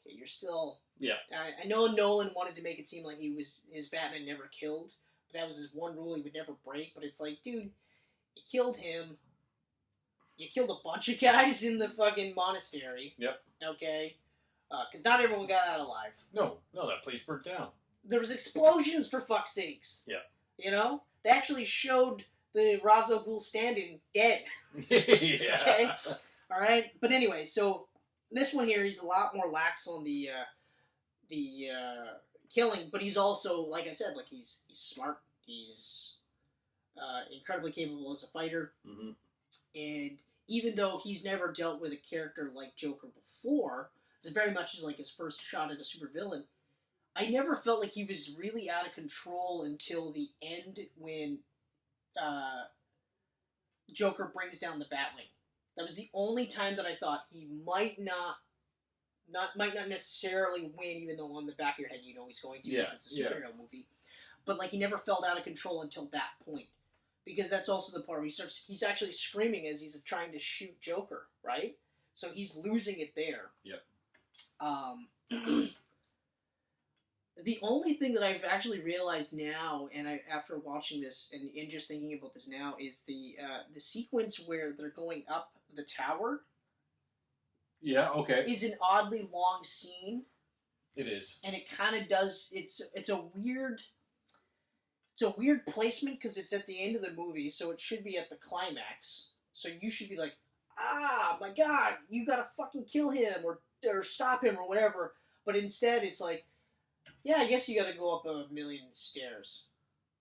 okay, you're still. Yeah. I know Nolan wanted to make it seem like his Batman never killed, but that was his one rule he would never break. But it's like, dude, you killed him. You killed a bunch of guys in the fucking monastery. Yep. Okay. Because not everyone got out alive. No, that place burnt down. There was explosions, for fuck's sakes. Yeah. You know? They actually showed the Ra's al Ghul stand-in dead. Yeah. Okay? Alright? But anyway, so this one here, he's a lot more lax on the killing, but he's also, like I said, like he's smart. He's incredibly capable as a fighter. Mm-hmm. And even though he's never dealt with a character like Joker before, it's very much like his first shot at a supervillain, I never felt like he was really out of control until the end when Joker brings down the Batwing. That was the only time that I thought he might not necessarily win, even though on the back of your head you know he's going to, because it's a superhero movie. But like he never felt out of control until that point. Because that's also the part where he's actually screaming as he's trying to shoot Joker, right? So he's losing it there. Yep. The only thing that I've actually realized now, and after watching this and just thinking about this now, is the sequence where they're going up the tower. Yeah. Okay. Is an oddly long scene. It is. And it kind of does. It's a weird. It's a weird placement because it's at the end of the movie, so it should be at the climax. So you should be like, ah, my God, you gotta fucking kill him or stop him or whatever. But instead, it's like, yeah, I guess you gotta go up a million stairs,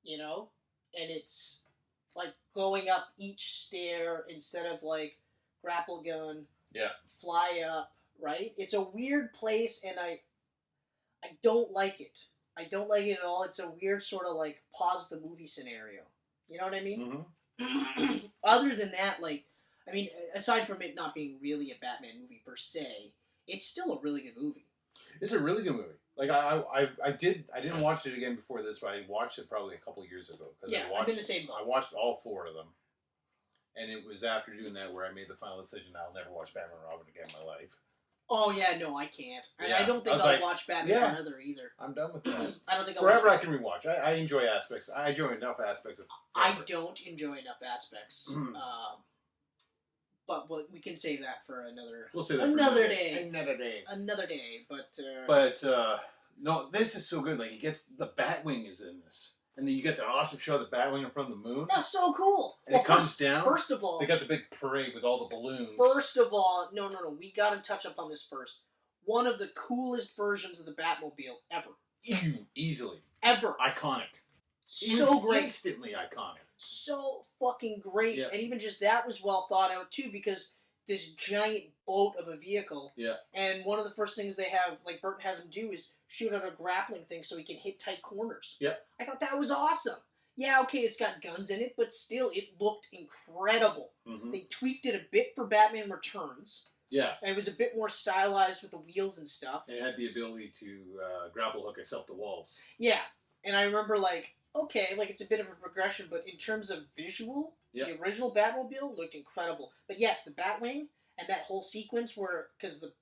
you know? And it's like going up each stair instead of like grapple gun, fly up, right? It's a weird place, and I don't like it. I don't like it at all. It's a weird sort of like pause the movie scenario. You know what I mean? Mm-hmm. Other than that, like, I mean, aside from it not being really a Batman movie per se, it's still a really good movie. It's a really good movie. Like I didn't watch it again before this, but I watched it probably a couple years ago. Yeah, I've been the same boat. I watched all 4 of them, and it was after doing that where I made the final decision: I'll never watch Batman and Robin again in my life. Oh yeah, no, I can't. Yeah. I don't think I'll watch Batman Forever either. I'm done with that. I don't think Forever I can rewatch. I enjoy aspects. I enjoy enough aspects of Forever. I don't enjoy enough aspects. But we can save that for another. We'll save that another for day. Another day. But no, this is so good. Like he gets the Batwing is in this. And then you get the awesome show of the Batwing from the moon. That's so cool. And it comes down. First of all, they got the big parade with all the balloons. First of all, no. We got to touch up on this first. One of the coolest versions of the Batmobile ever. Easily. Ever. Iconic. So great. Instantly iconic. So fucking great. Yeah. And even just that was well thought out too, because this giant boat of a vehicle. Yeah. And one of the first things they have, like Burton has him do, is shoot out a grappling thing so he can hit tight corners. Yeah. I thought that was awesome. Yeah, okay, it's got guns in it, but still, it looked incredible. Mm-hmm. They tweaked it a bit for Batman Returns. Yeah. And it was a bit more stylized with the wheels and stuff. And it had the ability to grapple hook itself to walls. Yeah. And I remember, like, okay, like, it's a bit of a progression, but in terms of visual, the original Batmobile looked incredible. But yes, the Batwing and that whole sequence where, because the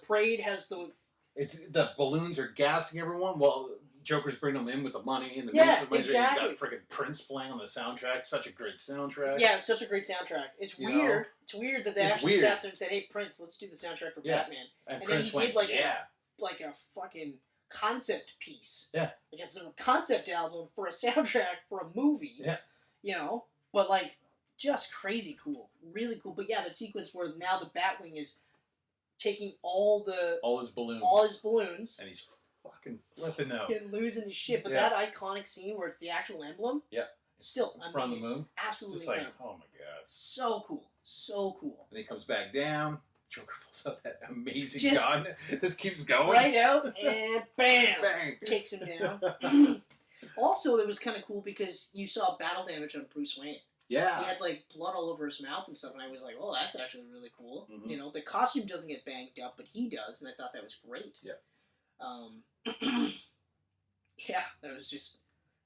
parade has the balloons are gassing everyone while Joker's bringing them in with the money and the exactly. You got freaking Prince playing on the soundtrack. Such a great soundtrack. Yeah, it's such a great soundtrack. It's weird. It's weird that they actually sat there and said, "Hey, Prince, let's do the soundtrack for Batman." And then he did like a fucking concept piece. Yeah, like it's a concept album for a soundtrack for a movie. Yeah, you know, but like just crazy cool, really cool. But yeah, that sequence where now the Batwing is taking all his balloons, and he's fucking flipping out and losing his shit. But that iconic scene where it's the actual emblem, still amazing. From the moon, absolutely just like incredible. Oh my god, so cool. And he comes back down. Joker pulls out that amazing gun. This keeps going right out and bam, bang, takes him down. Also, it was kind of cool because you saw battle damage on Bruce Wayne. Yeah. He had, like, blood all over his mouth and stuff, and I was like, oh, that's actually really cool. Mm-hmm. You know, the costume doesn't get banged up, but he does, and I thought that was great. Yeah. Yeah, that was just...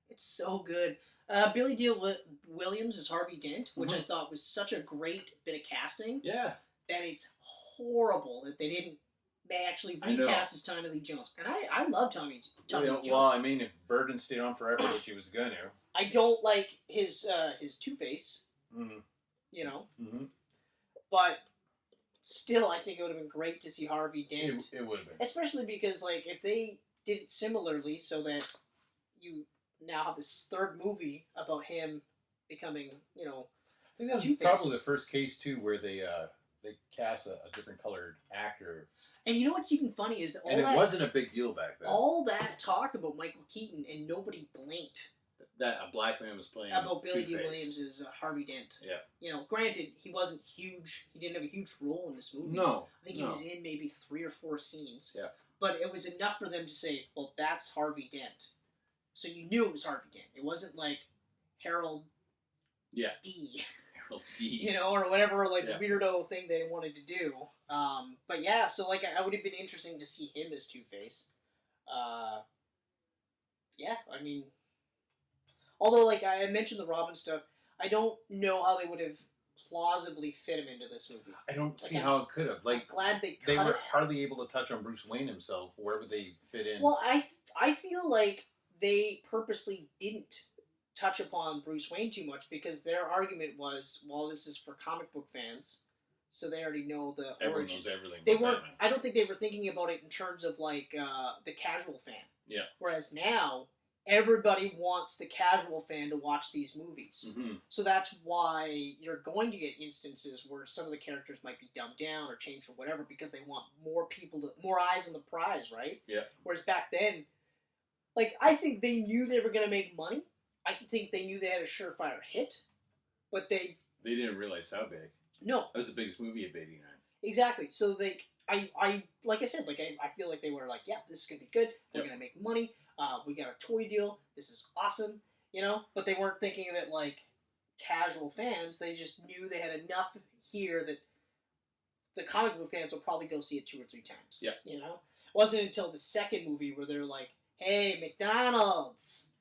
It's so good. Billy Dee Williams is Harvey Dent, which I thought was such a great bit of casting. Yeah. That it's horrible that they didn't... They actually recast as Tommy Lee Jones. And I love Tommy Lee Jones. Well, I mean, if Burton stayed on forever, which he was going to. I don't like his Two-Face. Mm-hmm. You know? Mm-hmm. But still, I think it would have been great to see Harvey Dent. It would have been. Especially because, like, if they did it similarly so that you now have this third movie about him becoming, you know, I think that was Two-Face. probably the first case, too, where they cast a different colored actor. And you know what's even funny is it wasn't a big deal back then. All that talk about Michael Keaton and nobody blinked. That a black man was playing about Billy Dee Two-Face. Williams as Harvey Dent. Yeah. You know, granted, he wasn't huge. He didn't have a huge role in this movie. No. I think he was in maybe 3 or 4 scenes. Yeah. But it was enough for them to say, well, that's Harvey Dent. So you knew it was Harvey Dent. It wasn't like Harold D. Harold D. You know, or whatever, weirdo thing they wanted to do. But yeah, so, like, I would have been interesting to see him as Two-Face. Yeah, I mean... Although, like, I mentioned the Robin stuff, I don't know how they would have plausibly fit him into this movie. I don't see how it could have. Like, I'm glad they cut They were it. hardly able to touch on Bruce Wayne himself. Where would they fit in? Well, I feel like they purposely didn't touch upon Bruce Wayne too much because their argument was, well, this is for comic book fans, so they already know the Everyone origin. knows everything. They about weren't. Batman. I don't think they were thinking about it in terms of like the casual fan. Yeah. Whereas now, everybody wants the casual fan to watch these movies. Mm-hmm. So that's why you're going to get instances where some of the characters might be dumbed down or changed or whatever because they want more eyes on the prize, right? Yeah. Whereas back then, like, I think they knew they were going to make money. I think they knew they had a surefire hit, but they didn't realize how big. No. That was the biggest movie of '89. Exactly. So I like I said, like I feel like they were like, yeah, this is gonna be good. We're gonna make money. We got a toy deal. This is awesome, you know. But they weren't thinking of it like casual fans. They just knew they had enough here that the comic book fans will probably go see it 2 or 3 times. Yeah. You know, it wasn't until the second movie where they're like, hey, McDonald's,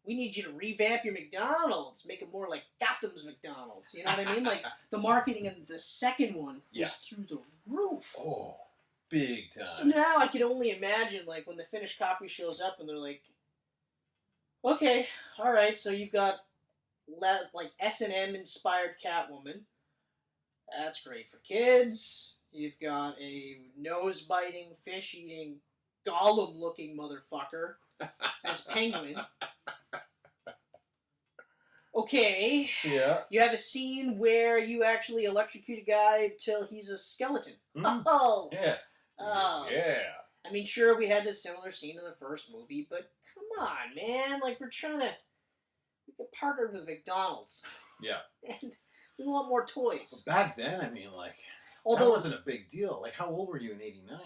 we need you to revamp your McDonald's, make it more like Gotham's McDonald's. You know what I mean? Like, the marketing in the second one was through the roof. Oh, big time. So now I can only imagine, like, when the finished copy shows up and they're like, okay, all right, so you've got, like, S&M inspired Catwoman. That's great for kids. You've got a nose-biting, fish-eating, Gollum-looking motherfucker as Penguin. Okay. Yeah. You have a scene where you actually electrocute a guy till he's a skeleton. Mm. Oh. Yeah. Oh. Yeah. I mean, sure, we had a similar scene in the first movie, but come on, man. Like, we partnered with McDonald's. Yeah. And we want more toys. But back then, I mean, like, Although, that wasn't a big deal. Like, how old were you in '89?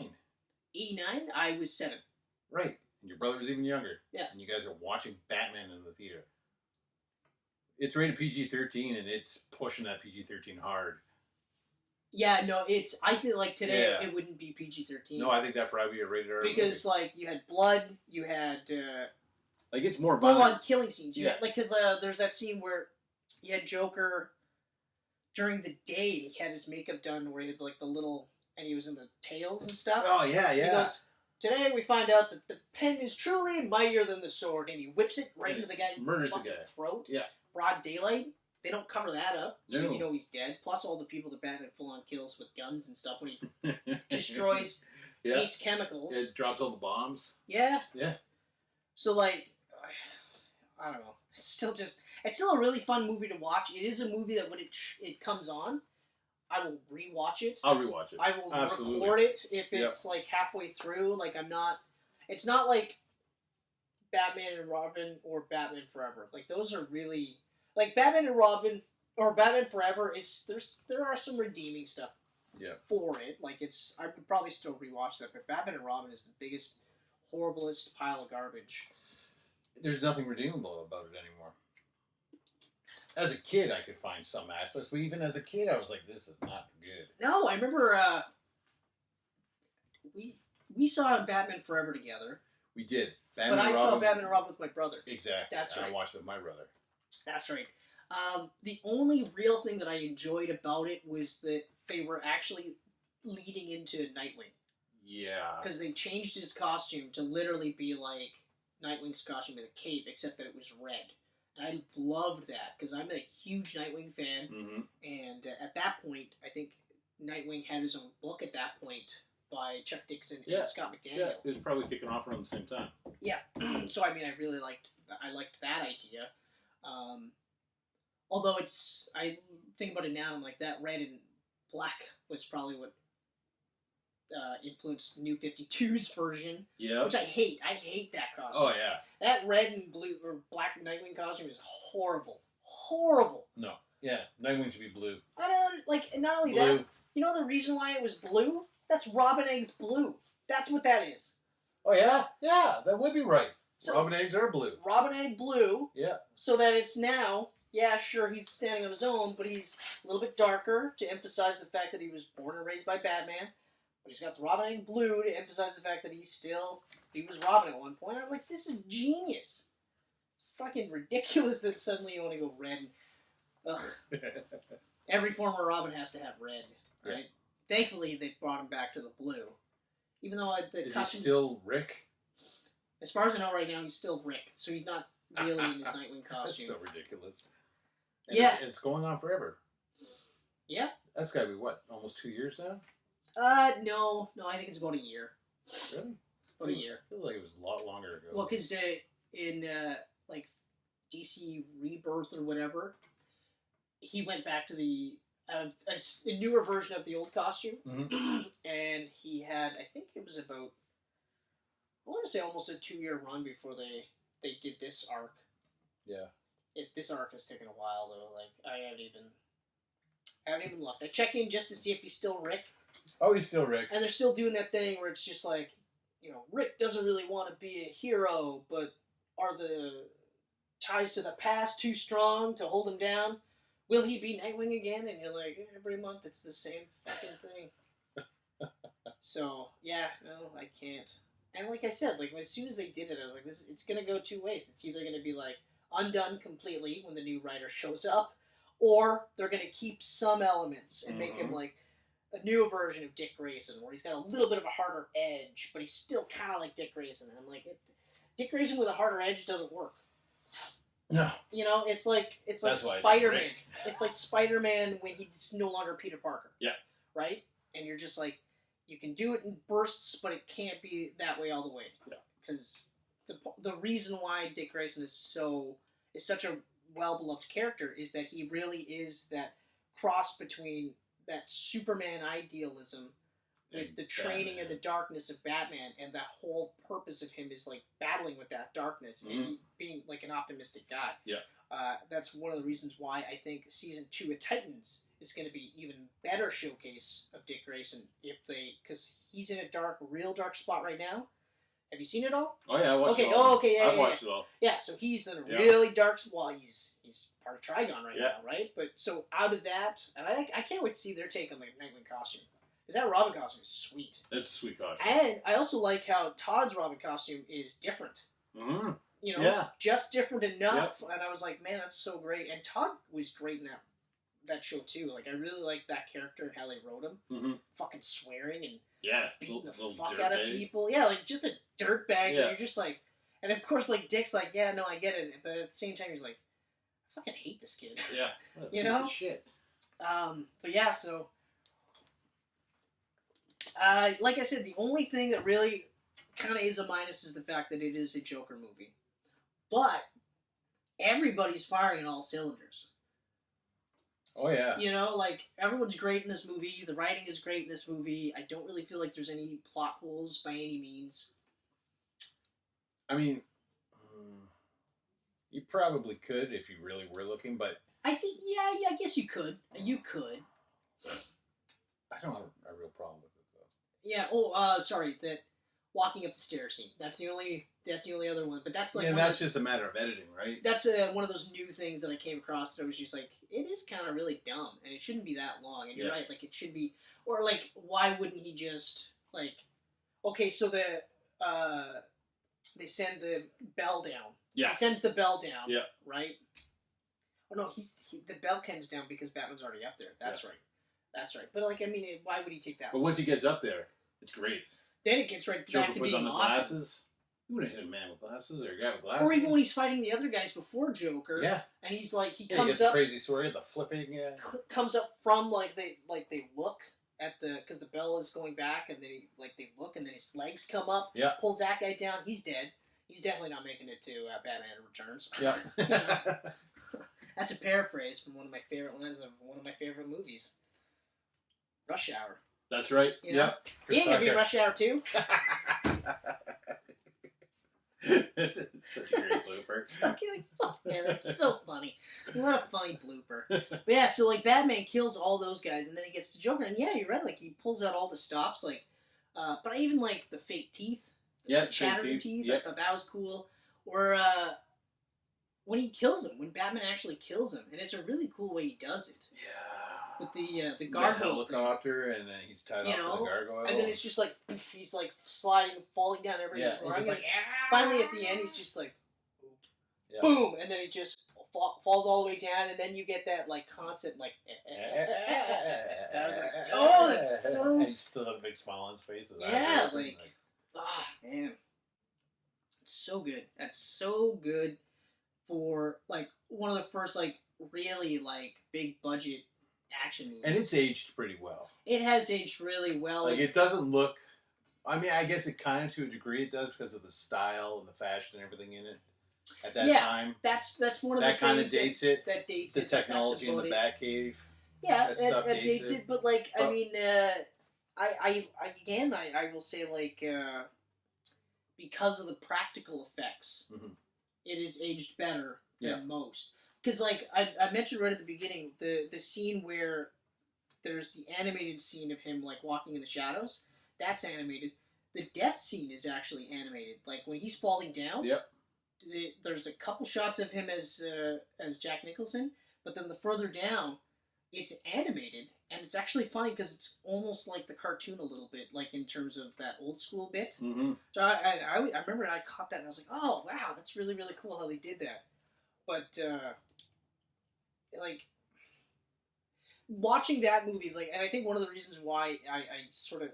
89? I was 7. Right. And your brother was even younger. Yeah. And you guys are watching Batman in the theater. It's rated PG-13, and it's pushing that PG-13 hard. Yeah, no, I feel like today Yeah. it wouldn't be PG-13. No, I think that probably be a rated R. Because, movie. like, you had blood, you had like, it's more violent. full-on killing scenes. You Yeah. had, like, because there's that scene where you had Joker during the day. He had his makeup done where he had, like, the little, and he was in the tails and stuff. Oh, yeah, yeah. He goes, today we find out that the pen is truly mightier than the sword, and he whips it right into the guy's murders the fucking guy. throat. Yeah. Broad daylight. They don't cover that up, so No. you know he's dead. Plus all the people that Batman full-on kills with guns and stuff when he destroys base chemicals. It drops all the bombs. Yeah. Yeah. So, like, I don't know. It's still a really fun movie to watch. It is a movie that when it comes on, I will rewatch it. I'll rewatch it. I will Absolutely. record it if it's like halfway through. Like, it's not like Batman and Robin or Batman Forever. Like, those are really, like, Batman and Robin or Batman Forever there are some redeeming stuff for it. Like, I would probably still rewatch that, but Batman and Robin is the biggest, horriblest pile of garbage. There's nothing redeemable about it anymore. As a kid, I could find some aspects, but even as a kid, I was like, this is not good. No, I remember we saw Batman Forever together. We did. Batman but I saw Batman and Robin with my brother. Exactly. That's right. I watched it with my brother. That's right. The only real thing that I enjoyed about it was that they were actually leading into Nightwing. Yeah. Because they changed his costume to literally be like Nightwing's costume with a cape, except that it was red. And I loved that, because I'm a huge Nightwing fan. Mm-hmm. And at that point, I think Nightwing had his own book at that point by Chuck Dixon and Scott McDaniel. Yeah, it was probably kicking off around the same time. Yeah. So, I mean, I really liked that idea. Although I think about it now, I'm like, that red and black was probably what influenced New 52's version. Yeah. Which I hate. I hate that costume. Oh, yeah. That red and blue, or black Nightwing costume is horrible. Horrible. No. Yeah, Nightwing should be blue. I don't, like, not only blue. that, you know the reason why it was blue? That's Robin Egg's blue. That's what that is. Oh, yeah? Yeah, that would be right. So, Robin Eggs are blue. Robin Egg blue. Yeah. So that it's now, yeah, sure, he's standing on his own, but he's a little bit darker to emphasize the fact that he was born and raised by Batman. But he's got the Robin Egg blue to emphasize the fact that he was Robin at one point. I was like, this is genius. Fucking ridiculous that suddenly you want to go red. Ugh. Every former Robin has to have red, right? Yeah. Thankfully, they brought him back to the blue. Even though Is he still Rick? As far as I know right now, he's still Rick. So he's not really in his Nightwing costume. That's so ridiculous. And yeah. It's going on forever. Yeah. That's got to be, what, almost 2 years now? No, I think it's about a year. Really? About a year. Feels like it was a lot longer ago. Well, because in like DC Rebirth or whatever, he went back to a newer version of the old costume, and he had, I think it was about, I want to say almost a 2-year run before they did this arc. Yeah. This arc has taken a while though. Like I haven't even looked. I check in just to see if he's still Rick. Oh, he's still Rick. And they're still doing that thing where it's just like, you know, Rick doesn't really want to be a hero, but are the ties to the past too strong to hold him down? Will he be Nightwing again? And you're like, every month it's the same fucking thing. So, yeah, no, I can't. And like I said, like as soon as they did it, I was like, it's going to go two ways. It's either going to be like undone completely when the new writer shows up, or they're going to keep some elements and make him like a new version of Dick Grayson, where he's got a little bit of a harder edge, but he's still kind of like Dick Grayson. And I'm like, Dick Grayson with a harder edge doesn't work. No. You know, it's like Spider-Man. It's like Spider-Man when he's no longer Peter Parker. Yeah. Right? And you're just like, you can do it in bursts, but it can't be that way all the way. Yeah. Because the reason why Dick Grayson is such a well-beloved character is that he really is that cross between that Superman idealism with the training and the darkness of Batman, and that whole purpose of him is like battling with that darkness and being like an optimistic guy. Yeah. That's one of the reasons why I think season 2 of Titans is going to be even better showcase of Dick Grayson because he's in a real dark spot right now. Have you seen it all? Oh yeah, I watched it all. Oh, okay, yeah, I've watched it all. Yeah, so he's in a really dark spot. Well, he's part of Trigon right now, right? But so out of that, and I can't wait to see their take on the Nightwing costume. Because that Robin costume is sweet. It's a sweet costume. And I also like how Todd's Robin costume is different. Mm-hmm. You know, just different enough. Yep. And I was like, man, that's so great. And Todd was great in that show too. Like, I really liked that character and how they wrote him. Mm-hmm. Fucking swearing and beating the fuck out of people. Yeah, like just a dirtbag. Yeah. And you're just like, and of course, like Dick's like, yeah, no, I get it. But at the same time, he's like, I fucking hate this kid. Yeah, you know. Shit. But yeah, so. Like I said, the only thing that really kind of is a minus is the fact that it is a Joker movie. But everybody's firing on all cylinders. Oh, yeah. You know, like, everyone's great in this movie. The writing is great in this movie. I don't really feel like there's any plot holes by any means. I mean, you probably could if you really were looking, but... I think, yeah, I guess you could. You could. I don't have a real problem with it. Yeah. Sorry. That walking up the stairs scene. That's the only other one. But that's like. Yeah, that's just a matter of editing, right? That's one of those new things that I came across that I was just like, it is kind of really dumb, and it shouldn't be that long. And you're right. Like it should be, or like, why wouldn't he just like? Okay, so they send the bell down. Yeah. He sends the bell down. Yeah. Right? Oh, no, the bell comes down because Batman's already up there. That's right. That's right. But, like, I mean, why would he take that? But once he gets up there, it's great. Then it gets right Joker back to puts being on the awesome. glasses. You would have hit a man with glasses or a guy with glasses. Or even when he's fighting the other guys before Joker. Yeah. And he's like, he he comes gets up. the crazy story, the flipping. Comes up from, like, they look at because the bell is going back, and they look, and then his legs come up. Yeah. Pulls that guy down. He's dead. He's definitely not making it to Batman Returns. Yeah. That's a paraphrase from one of my favorite movies. Rush Hour. That's right. You know? He ain't gonna be in Rush Hour 2. It's such a great blooper. Fucking fuck, man, that's so funny. What a funny blooper. But yeah, so like Batman kills all those guys, and then he gets to Joker, and yeah, you're right. Like he pulls out all the stops, like. But I even like the fake teeth. Yeah, chattering teeth. Yep. I thought that was cool. Or when he kills him, when Batman actually kills him, and it's a really cool way he does it. Yeah. With the gargoyle helicopter, and then he's tied off to the gargoyle. And then it's just like poof, he's like sliding, falling down everything. Yeah, and like, finally at the end, he's just like, boom, and then he just falls all the way down, and then you get that like constant like. I was like, oh, that's so. And he still had a big smile on his face. Yeah, like, man, it's so good. That's so good for like one of the first like really like big budget action movies. And it's aged pretty well. It has aged really well. Like it doesn't look. I mean, I guess it kind of to a degree it does because of the style and the fashion and everything in it. At that time, that's one of the things that kind of dates it. That dates the it. technology in the Batcave. Yeah, that dates it. But like, I mean, I will say like because of the practical effects, it is aged better than most. Because like I mentioned right at the beginning, the scene where there's the animated scene of him like walking in the shadows, that's animated. The death scene is actually animated. Like when he's falling down. Yep. There's a couple shots of him as Jack Nicholson, but then the further down, it's animated, and it's actually funny because it's almost like the cartoon a little bit, like in terms of that old school bit. Mm-hmm. So I remember I caught that and I was like, oh wow, that's really really cool how they did that. But like watching that movie, like, and I think one of the reasons why I sort of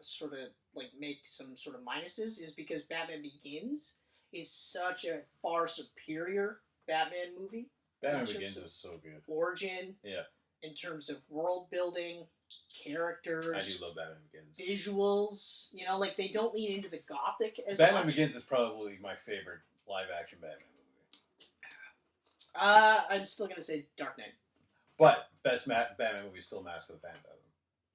like make some sort of minuses is because Batman Begins is such a far superior Batman movie. Batman Begins is so good. Origin. Yeah. In terms of world building, characters. I do love Batman Begins. Visuals. You know, like they don't lean into the gothic as Batman much. Begins is probably my favorite live action Batman movie. I'm still going to say Dark Knight. But best Batman movie is still Mask of the Phantasm.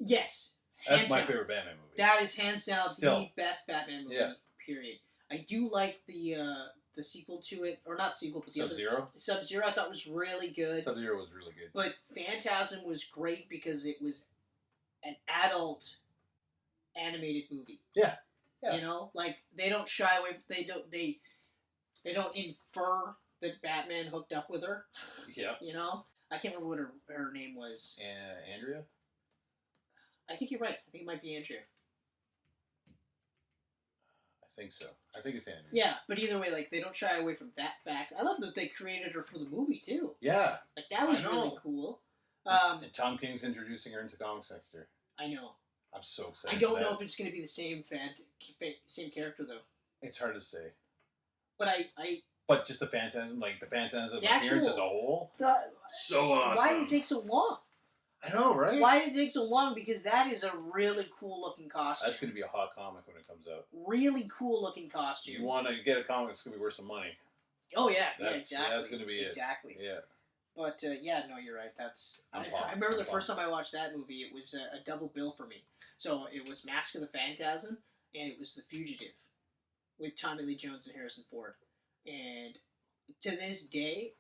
Yes. That's my favorite Batman movie. That is hands down the best Batman movie, period. I do like the sequel to it, or not sequel, but the Sub-Zero? Sub-Zero I thought was really good. Sub-Zero was really good. But Phantasm was great because it was an adult animated movie. Yeah. You know, like they don't shy away. They don't infer that Batman hooked up with her. Yeah. You know, I can't remember what her name was. Andrea. I think you're right. I think it might be Andrea. I think so. I think it's Andrea. Yeah, but either way, like they don't shy away from that fact. I love that they created her for the movie too. Yeah. Like that was really cool. And Tom King's introducing her into comics next year. I know. I'm so excited. I don't know if it's going to be the same character though. It's hard to say. But But just the Phantasm, like the Phantasm appearance as a whole. So awesome. Why did it take so long? I know, right? Why did it take so long? Because that is a really cool looking costume. That's going to be a hot comic when it comes out. Really cool looking costume. You want to get a comic that's going to be worth some money. Oh yeah, exactly. That's going to be exactly. Yeah. But yeah, no, you're right. I remember the first time I watched that movie, it was a double bill for me. So it was Mask of the Phantasm and it was The Fugitive with Tommy Lee Jones and Harrison Ford. And to this day,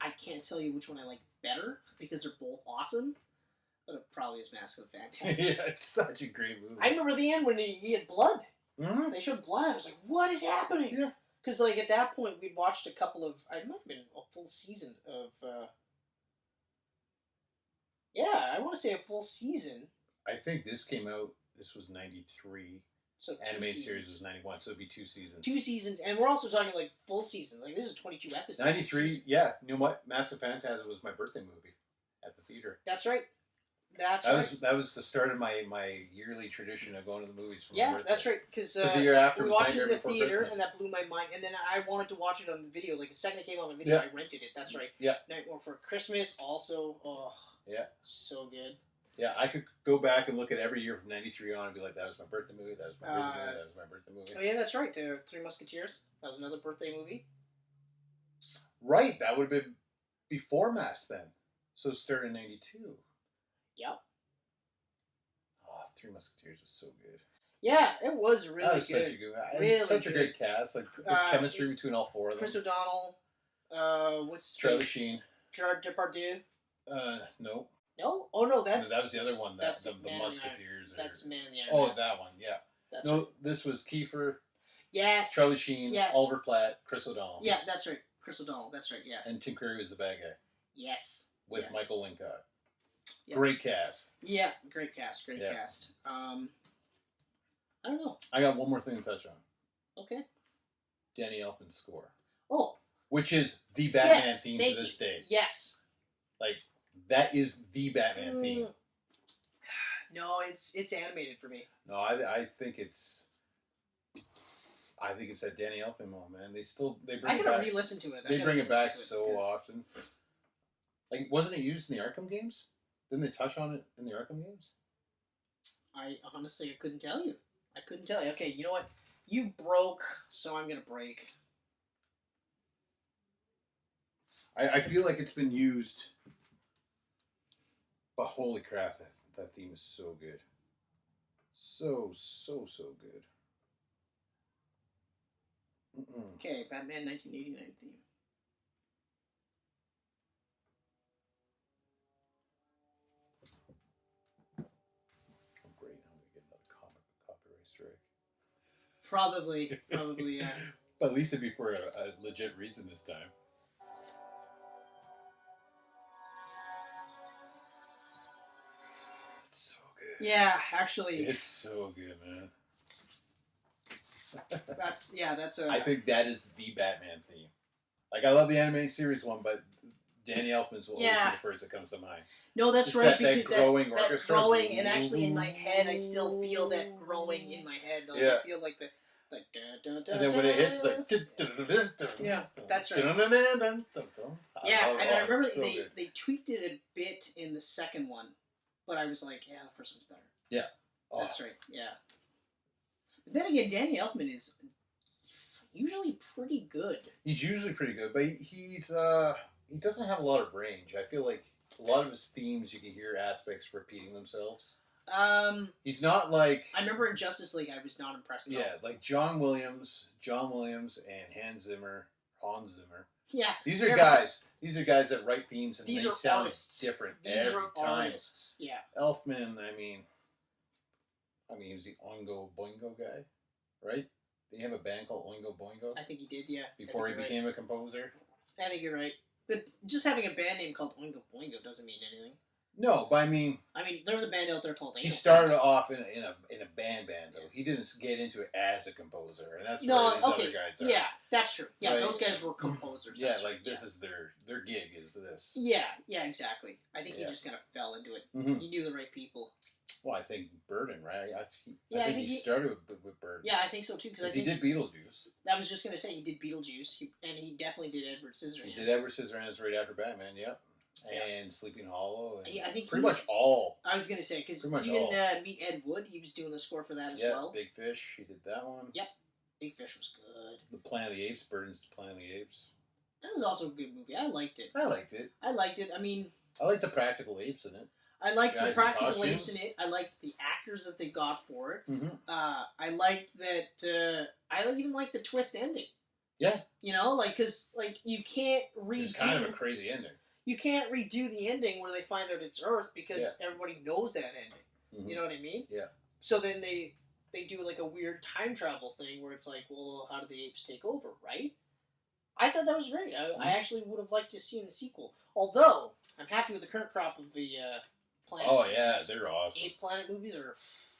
I can't tell you which one I like better because they're both awesome. But it probably is Mask of the Phantasm. Yeah, it's such a great movie. I remember the end when he had blood. Mm-hmm. They showed blood. I was like, what is happening? Yeah. Because like at that point, we'd watched a couple of. I might have been a full season of. Yeah, I want to say a full season. I think this came out. This was 93. So animated series was 91, so it'd be 2 seasons. 2 seasons, and we're also talking like full seasons. Like this is 22 episodes. 93, yeah. You know what? Massive Phantasm was my birthday movie at the theater. That's right. That was the start of my yearly tradition of going to the movies for my birthday. That's right. Because the year after we was watched it in the Before theater, Christmas. and that blew my mind. And then I wanted to watch it on video. Like the second it came on the video, I rented it. That's right. Yeah. Nightmare for Christmas also. Oh. Yeah. So good. Yeah, I could go back and look at every year from 93 on and be like, that was my birthday movie, that was my birthday movie, that was my birthday movie. Oh, yeah, that's right. Three Musketeers. That was another birthday movie. Right, that would have been before Mass then. So it started in 92. Yep. Oh, Three Musketeers was so good. Yeah, it was really that was good. Such a good really such good. a great cast. Like, the chemistry between all four of them. Chris O'Donnell, what's his Charlie face? Sheen. Gerard Depardieu. No. No? Oh, no, that was the other one. That's the Man Musketeers. That's Man in the Iron Oh, Mask. that one, yeah. That's no, right. this was Kiefer. Yes. Charlie Sheen. Yes. Oliver Platt. Chris O'Donnell. Yeah, that's right. Chris O'Donnell. That's right, yeah. And Tim Curry was the bad guy. Yes. With Michael Wincott. Yep. Great cast. Yeah, great cast. Great cast. I don't know. I got one more thing to touch on. Okay. Danny Elfman's score. Oh. Which is the Batman theme to this day. Yes. Like, that is the Batman theme. No, it's animated for me. No, I think it's that Danny Elfman one, man. They bring I it gotta back. re-listen to it. They bring it back so often. Like, wasn't it used in the Arkham games? Didn't they touch on it in the Arkham games? I couldn't tell you. Okay, you know what? You broke, so I'm gonna break. I feel like it's been used, but holy crap, that theme is so good. So good. Okay, Batman 1989 theme. Oh, great, I'm going to get another copyright strike. Probably, yeah. But at least it'd be for a legit reason this time. It's so good. Yeah, actually. It's so good, man. that's a... I think that is the Batman theme. Like, I love the anime series one, but Danny Elfman's will always be the first that comes to mind. No, that's Just right, that because growing that orchestra. growing, and actually in my head, I still feel that growing in my head. Like, I feel like the... Like, and then when it hits, it's like... Yeah, that's right. Yeah, and I remember they tweaked it a bit in the second one, but I was like, yeah, the first one's better. Yeah. That's right, yeah. But then again, Danny Elfman is usually pretty good. He's usually pretty good, but he doesn't have a lot of range. I feel like a lot of his themes, you can hear aspects repeating themselves. He's not like... I remember in Justice League, I was not impressed though. Yeah, like John Williams and Hans Zimmer. Yeah. These are guys that write themes and these they are sound artists. different These every are time. Artists. Yeah. Elfman, I mean, he was the Oingo Boingo guy, right? Did he have a band called Oingo Boingo? I think he did, yeah. Before he became a composer? I think you're right. But just having a band name called Oingo Boingo doesn't mean anything. No, but I mean, there's a band out there called Oingo he started off in a band though. He didn't get into it as a composer, and that's where these other guys are. Yeah, that's true. Yeah, right? Those guys were composers. Yeah, like this is their gig is this. Yeah, exactly. I think he just kind of fell into it. Mm-hmm. He knew the right people. Well, I think Burton, right? I think he started with Burton. Yeah, I think so too. Because he did Beetlejuice. I was just gonna say he did Beetlejuice, and he definitely did Edward Scissorhands. He did Edward Scissorhands right after Batman. Yep. And Sleeping Hollow. And I think pretty much all. I was gonna say because even Meet Ed Wood, he was doing the score for that as well. Big Fish, he did that one. Yep, Big Fish was good. The Planet of the Apes, Burton's The Planet of the Apes. That was also a good movie. I liked it. I mean, I liked the practical apes in it. I liked the practical apes in it. I liked the actors that they got for it. Mm-hmm. I liked that. I even liked the twist ending. Yeah. You know, because you can't redo. It's kind of a crazy ending. You can't redo the ending where they find out it's Earth because everybody knows that ending. Mm-hmm. You know what I mean? Yeah. So then they do like a weird time travel thing where it's like, well, how do the apes take over, right? I thought that was great. I actually would have liked to see a sequel. Although I'm happy with the current crop of the Planet. Oh yeah, they're awesome. Ape Planet movies are.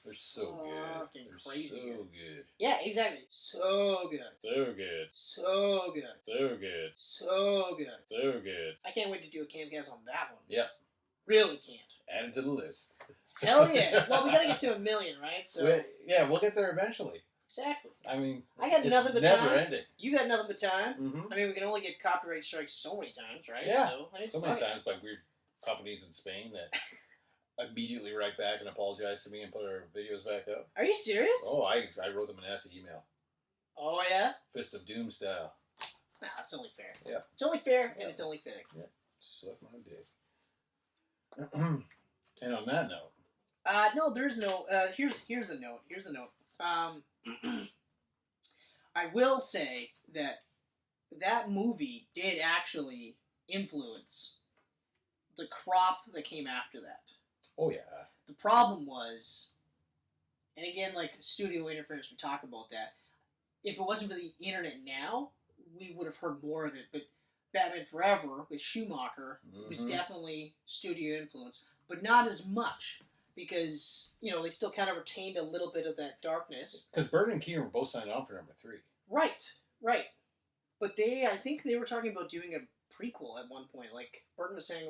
They're so good. Fucking crazy. So good. Yeah, exactly. So good. So good. So good. So good. So good. So good. I can't wait to do a camcast on that one. Yep. Really can't. Add it to the list. Hell yeah. Well, we gotta get to 1 million, right? So we'll get there eventually. Exactly. I mean, I got nothing but never time. ending. You got nothing but time. Mm-hmm. I mean, we can only get copyright strikes so many times, right? Yeah. So many times by weird companies in Spain that immediately write back and apologize to me and put our videos back up. Are you serious? Oh, I wrote them a nasty email. Oh yeah. Fist of Doom style. Nah, that's only fair. Yeah. It's only fair and it's only fitting. Yeah. Suck my dick. And on that note. No, there's no. Here's a note. Here's a note. I will say that movie did actually influence the crop that came after that. Oh yeah. The problem was, and again, like studio interference, we talk about that. If it wasn't for the internet now, we would have heard more of it. But Batman Forever with Schumacher was definitely studio influence, but not as much. Because, they still kind of retained a little bit of that darkness. Because Burton and Keaton were both signed on for number 3. Right. But I think they were talking about doing a prequel at one point. Like, Burton was saying,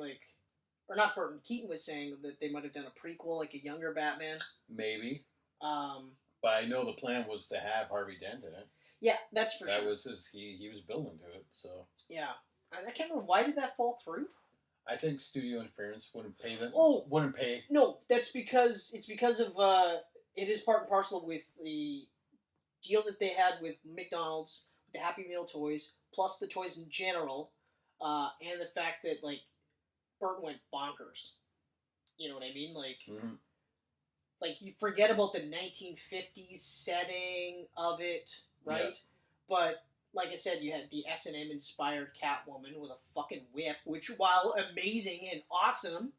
or not Burton, Keaton was saying that they might have done a prequel, like a younger Batman. Maybe. But I know the plan was to have Harvey Dent in it. Yeah, that's for sure. That was he was building to it, so. Yeah. I can't remember, why did that fall through? I think studio interference wouldn't pay them. Oh, wouldn't pay. No, it's because of it is part and parcel with the deal that they had with McDonald's, the Happy Meal toys, plus the toys in general, and the fact that Burton went bonkers. You know what I mean? Like you forget about the 1950s setting of it, right? Yeah. But like I said, you had the S&M inspired Catwoman with a fucking whip, which, while amazing and awesome,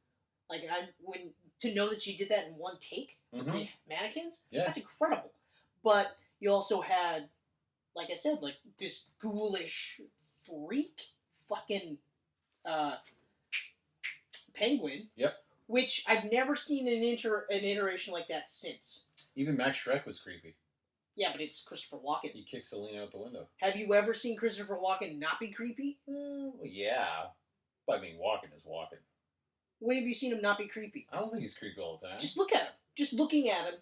to know that she did that in one take with the mannequins, that's incredible. But you also had, like I said, this ghoulish freak fucking Penguin. Yep. Which I've never seen an iteration like that since. Even Max Schreck was creepy. Yeah, but it's Christopher Walken. He kicks Selena out the window. Have you ever seen Christopher Walken not be creepy? Well, yeah. But I mean, Walken is Walken. When have you seen him not be creepy? I don't think he's creepy all the time. Just look at him. Just looking at him.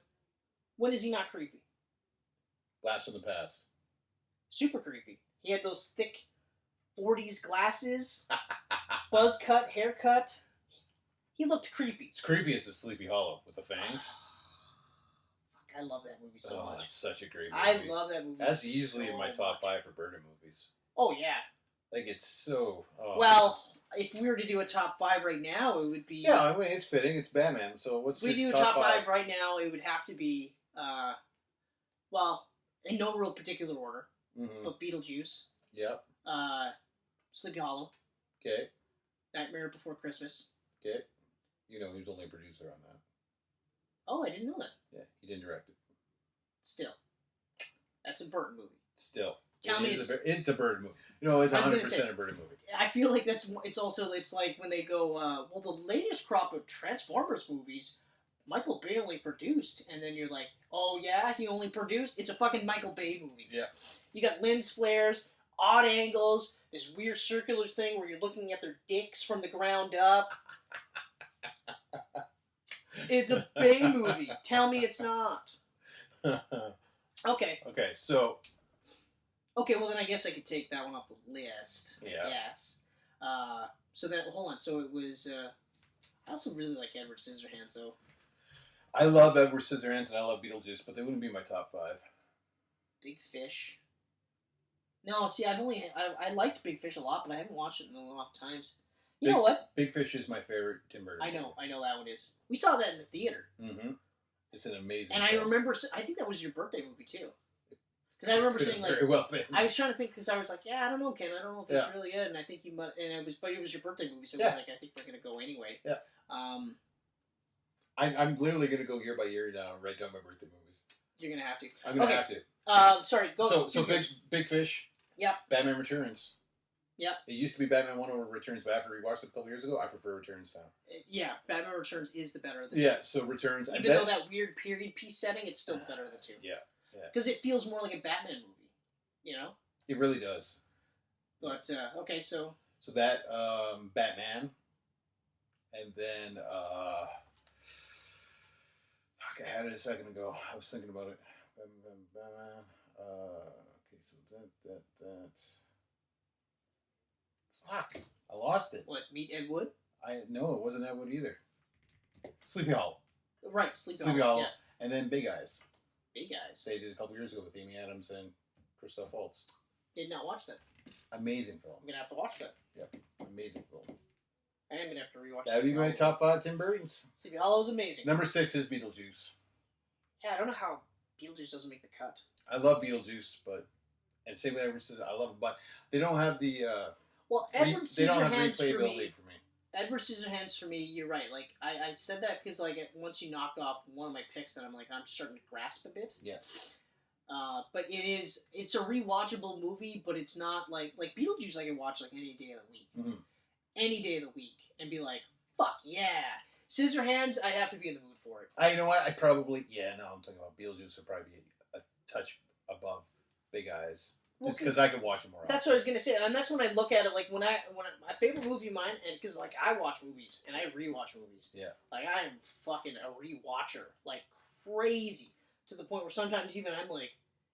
When is he not creepy? Blast from the Past. Super creepy. He had those thick 40s glasses, buzz cut, haircut. He looked creepy. It's creepy as the Sleepy Hollow with the fangs. I love that movie so much. It's such a great movie. I love that movie. That's easily in my top 5 for Burton movies. Oh yeah. It's so. Oh. Well, if we were to do a top 5 right now, it would be. Yeah, I mean it's fitting. It's Batman. So what's if we do a top 5 right now? It would have to be, well, in no real particular order, but Beetlejuice. Yep. Sleepy Hollow. Okay. Nightmare Before Christmas. Okay. He was only a producer on that. Oh, I didn't know that. Yeah, he didn't direct it. Still. That's a Burton movie. Still. Tell me it's a Burton movie. It's 100% a Burton movie. I feel like it's like when they go, well, the latest crop of Transformers movies, Michael Bay only produced, and then you're like, oh yeah, he only produced? It's a fucking Michael Bay movie. Yeah. You got lens flares, odd angles, this weird circular thing where you're looking at their dicks from the ground up. It's a Bay movie. Tell me it's not. Okay. Okay, so. Okay, well then I guess I could take that one off the list. Yeah. Yes. So then, hold on. So it was. I also really like Edward Scissorhands, though. I love Edward Scissorhands and I love Beetlejuice, but they wouldn't be my top 5. Big Fish. No, see, I liked Big Fish a lot, but I haven't watched it in enough times. You know what? Big Fish is my favorite Tim Burton. I know that one is. We saw that in the theater. Mm-hmm. It's an amazing. And film. I remember, I think that was your birthday movie too. Because I remember saying very well been. I was trying to think because I was like, yeah, I don't know, Ken, I don't know if it's really good, and I think you might, but it was your birthday movie, so it was like, I think we're gonna go anyway. Yeah. I'm literally gonna go year by year now and write down my birthday movies. You're gonna have to. I'm gonna have to. Sorry, go. So Big Fish. Yep. Batman Returns. Yeah. It used to be Batman One Over Returns, but after we watched it a couple years ago, I prefer Returns now. Yeah, Batman Returns is the better of the two. Yeah, so Returns. Even though that weird period piece setting, it's still the better of the two. Yeah. Because it feels more like a Batman movie, you know? It really does. But, okay, so... So that, Batman, and then, fuck, I had it a second ago. I was thinking about it. Batman, okay, so that... Fuck, I lost it. What, Meet Ed Wood? No, it wasn't Ed Wood either. Sleepy Hollow. Right, Sleepy Hollow. Yeah. And then Big Eyes. Big Eyes. They did a couple years ago with Amy Adams and Christoph Waltz. Did not watch that. Amazing film. I'm going to have to watch that. Yep, amazing film. I am going to have to rewatch That'd be my top 5 Tim Burtons. Sleepy Hollow is amazing. Number 6 is Beetlejuice. Yeah, I don't know how Beetlejuice doesn't make the cut. I love Beetlejuice, and same with Edward Scissorhands. I love them, but they don't have the. Well, Edward Scissorhands for me. For me. Edward Scissorhands for me. You're right. Like I said that because like once you knock off one of my picks, then I'm like I'm starting to grasp a bit. Yeah. But it's a rewatchable movie, but it's not like Beetlejuice I can watch like any day of the week. Mm-hmm. Any day of the week and be like, fuck yeah. Scissorhands, I'd have to be in the mood for it. You know what? I'm talking about Beetlejuice would probably be a touch above Big Eyes. Well, just because I could watch it more often. That's what I was going to say. And that's when I look at it, like, my favorite movie of mine, and because, like, I watch movies, and I rewatch movies. Yeah. Like, I am fucking a rewatcher. Like, crazy. To the point where sometimes even I'm like,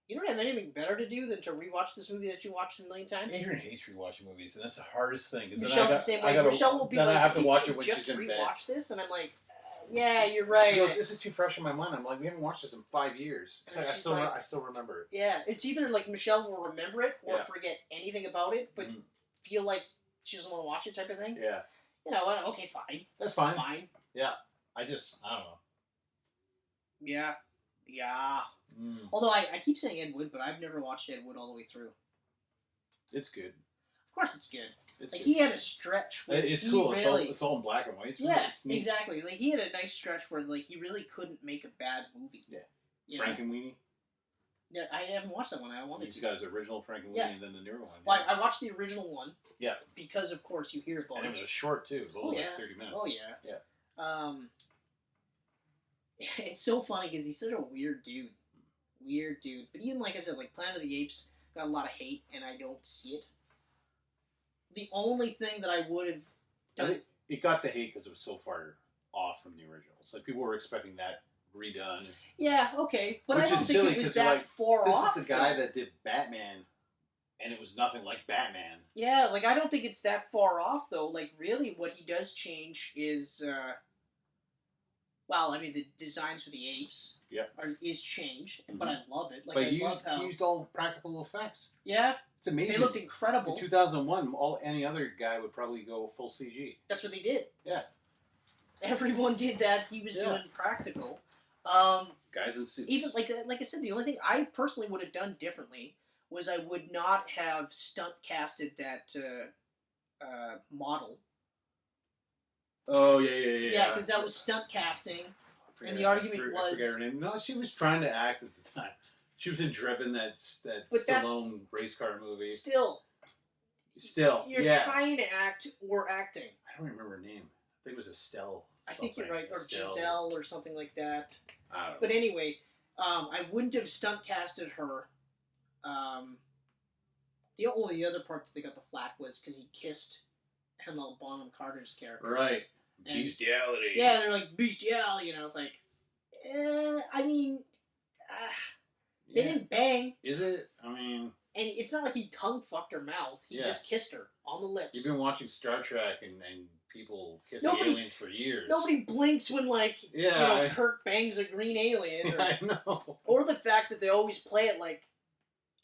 you don't have anything better to do than to rewatch this movie that you watched a million times? Adrian hates rewatching movies, and that's the hardest thing. Michelle's the same way. Michelle will be like, I have to watch it when just she's in bed. rewatch this? And I'm like, yeah, you're right. She goes, this is too fresh in my mind. I'm like, we haven't watched this in 5 years. Like, I still remember it. Yeah, it's either like Michelle will remember it or forget anything about it, but feel like she doesn't want to watch it type of thing. Yeah. You know, okay, fine. That's fine. Fine. Yeah. I don't know. Yeah. Yeah. Although I keep saying Ed Wood, but I've never watched Ed Wood all the way through. It's good. Of course it's good. It's like good. he had a stretch where it's cool. Really, it's all in black and white. It's yeah, really, exactly. Like he had a nice stretch where like he really couldn't make a bad movie. Yeah. Frankenweenie. Yeah, I haven't watched that one. I wanted These to. guys, original Frankenweenie, and then the newer one. Well, I watched the original one. Yeah. Because of course you hear about it. And it was short too. It was only like 30 minutes. Oh yeah. Yeah. It's so funny because he's such a weird dude. Weird dude. But even like I said, like Planet of the Apes got a lot of hate, and I don't see it. The only thing that I would have done... It got the hate because it was so far off from the originals. Like, people were expecting that redone. Yeah, okay. But I don't think it was that far off. This is the guy that did Batman, and it was nothing like Batman. Yeah, like, I don't think it's that far off, though. Like, really, what he does change is... well, I mean, the designs for the apes is changed, but I love it. Like, but he used all practical effects. Yeah. It's amazing. They looked incredible. In 2001, any other guy would probably go full CG. That's what they did. Yeah. Everyone did that. He was doing practical. Guys in suits. Even, like I said, the only thing I personally would have done differently was I would not have stunt casted that model. Oh, yeah. Yeah, because that was stunt casting. And the argument was... I forget her name. No, she was trying to act at the time. She was in Driven, that Stallone race car movie. Still. You're trying to act or acting. I don't remember her name. I think it was Estelle. I think you're right. Or Estelle. Giselle or something like that. I don't know. But anyway, I wouldn't have stunt casted her. The other part that they got the flack was because he kissed Helena Bonham Carter's character. Right. And bestiality. Yeah, they're like, bestiality. And I was like, I mean... They didn't bang. Is it? I mean... And it's not like he tongue-fucked her mouth. He just kissed her on the lips. You've been watching Star Trek and people kissing aliens for years. Nobody blinks when, like, Kirk bangs a green alien. Or, I know. Or the fact that they always play it like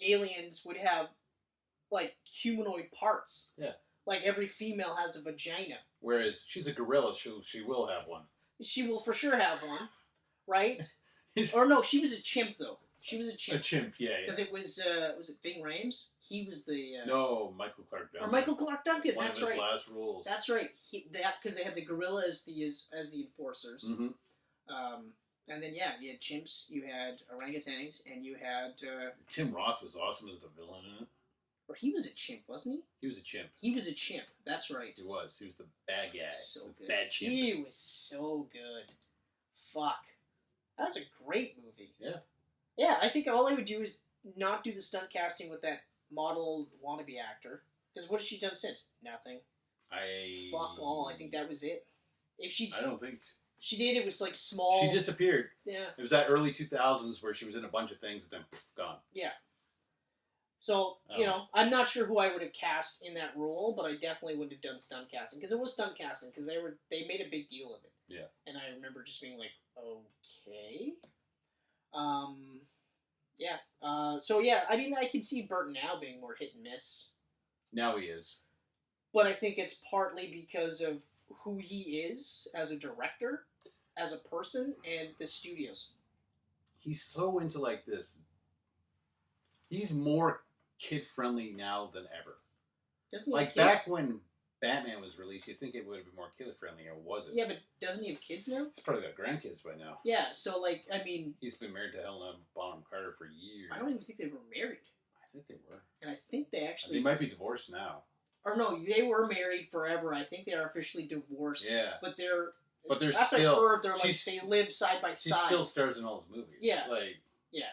aliens would have, like, humanoid parts. Yeah. Like, every female has a vagina. Whereas she's a gorilla, she will have one. She will for sure have one, right? Or no, she was a chimp, though. She was a chimp. A chimp, yeah. Because it was it Ving Rhames? He was the... no, Michael Clark Duncan. Or Michael Clark Duncan, that's right. One of his last rules. That's right. Because they had the gorilla as the enforcers. Mm-hmm. And then, you had chimps, you had orangutans, and you had... Tim Roth was awesome as the villain in it. Or he was a chimp, wasn't he? He was a chimp. He was a chimp. That's right. He was. He was the bad guy. So good. Bad chimp. He was so good. Fuck. That was a great movie. Yeah. Yeah, I think all I would do is not do the stunt casting with that model wannabe actor. Because what has she done since? Nothing. Fuck all. I think that was it. If she... I don't think... She did. It was like small... She disappeared. Yeah. It was that early 2000s where she was in a bunch of things and then poof, gone. Yeah. So, I'm not sure who I would have cast in that role, but I definitely would have done stunt casting. Because it was stunt casting, because they made a big deal of it. Yeah. And I remember just being like, okay. Yeah. So, yeah, I mean, I can see Burton now being more hit and miss. Now he is. But I think it's partly because of who he is as a director, as a person, and the studios. He's so into, like, this. He's more kid-friendly now than ever. Doesn't he like, have kids? back when Batman was released, you'd think it would have been more kid-friendly, or was it? Yeah, but doesn't he have kids now? He's probably got grandkids by now. Yeah, so, like, I mean... He's been married to Helena Bonham Carter for years. I don't even think they were married. I think they were. And I think they actually... They might be divorced now. Or no, they were married forever. I think they are officially divorced. Yeah. But they're still... I've heard they're like, they live side by side. He still stars in all his movies. Yeah. Like... Yeah.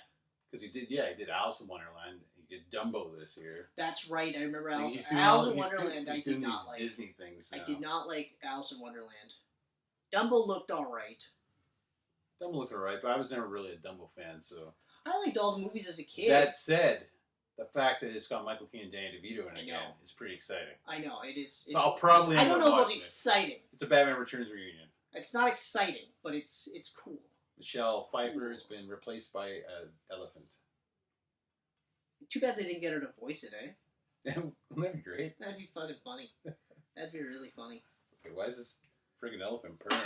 Because he did Alice in Wonderland. He did Dumbo this year. That's right. I remember Alice in Wonderland. I did not like. Disney things now. I did not like Alice in Wonderland. Dumbo looked alright. Dumbo looked alright, but I was never really a Dumbo fan, so... I liked all the movies as a kid. That said, the fact that it's got Michael Caine and Danny DeVito in it again is pretty exciting. I know, it is. So I'll probably... I don't know about exciting. It's a Batman Returns reunion. It's not exciting, but it's cool. Michelle Pfeiffer has been replaced by an elephant. Too bad they didn't get her to voice it, eh? That'd be great. That'd be fucking funny. That'd be really funny. Okay, why is this friggin' elephant purring?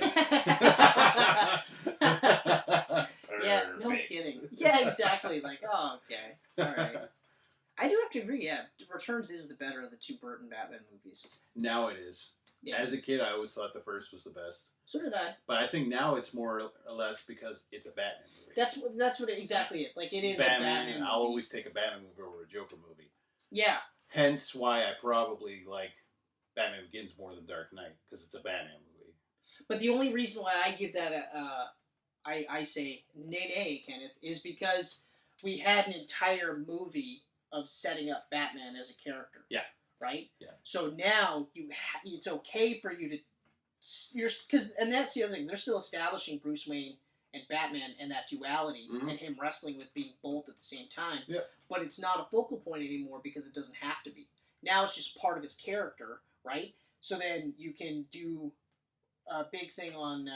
Yeah, no kidding. Yeah, exactly. Like, oh, okay. Alright. I do have to agree, yeah. Returns is the better of the two Burton Batman movies. Now it is. Yeah. As a kid, I always thought the first was the best. So did I. But I think now it's more or less because it's a Batman movie. That's what exactly it. Like, it is Batman, a Batman movie. I'll always take a Batman movie over a Joker movie. Yeah. Hence why I probably like Batman Begins more than Dark Knight, because it's a Batman movie. But the only reason why I give that I say nay, Kenneth, is because we had an entire movie of setting up Batman as a character. Yeah. Right? Yeah. So now it's okay for you to... And that's the other thing. They're still establishing Bruce Wayne and Batman and that duality and him wrestling with being both at the same time. Yeah. But it's not a focal point anymore because it doesn't have to be. Now it's just part of his character, right? So then you can do a big thing on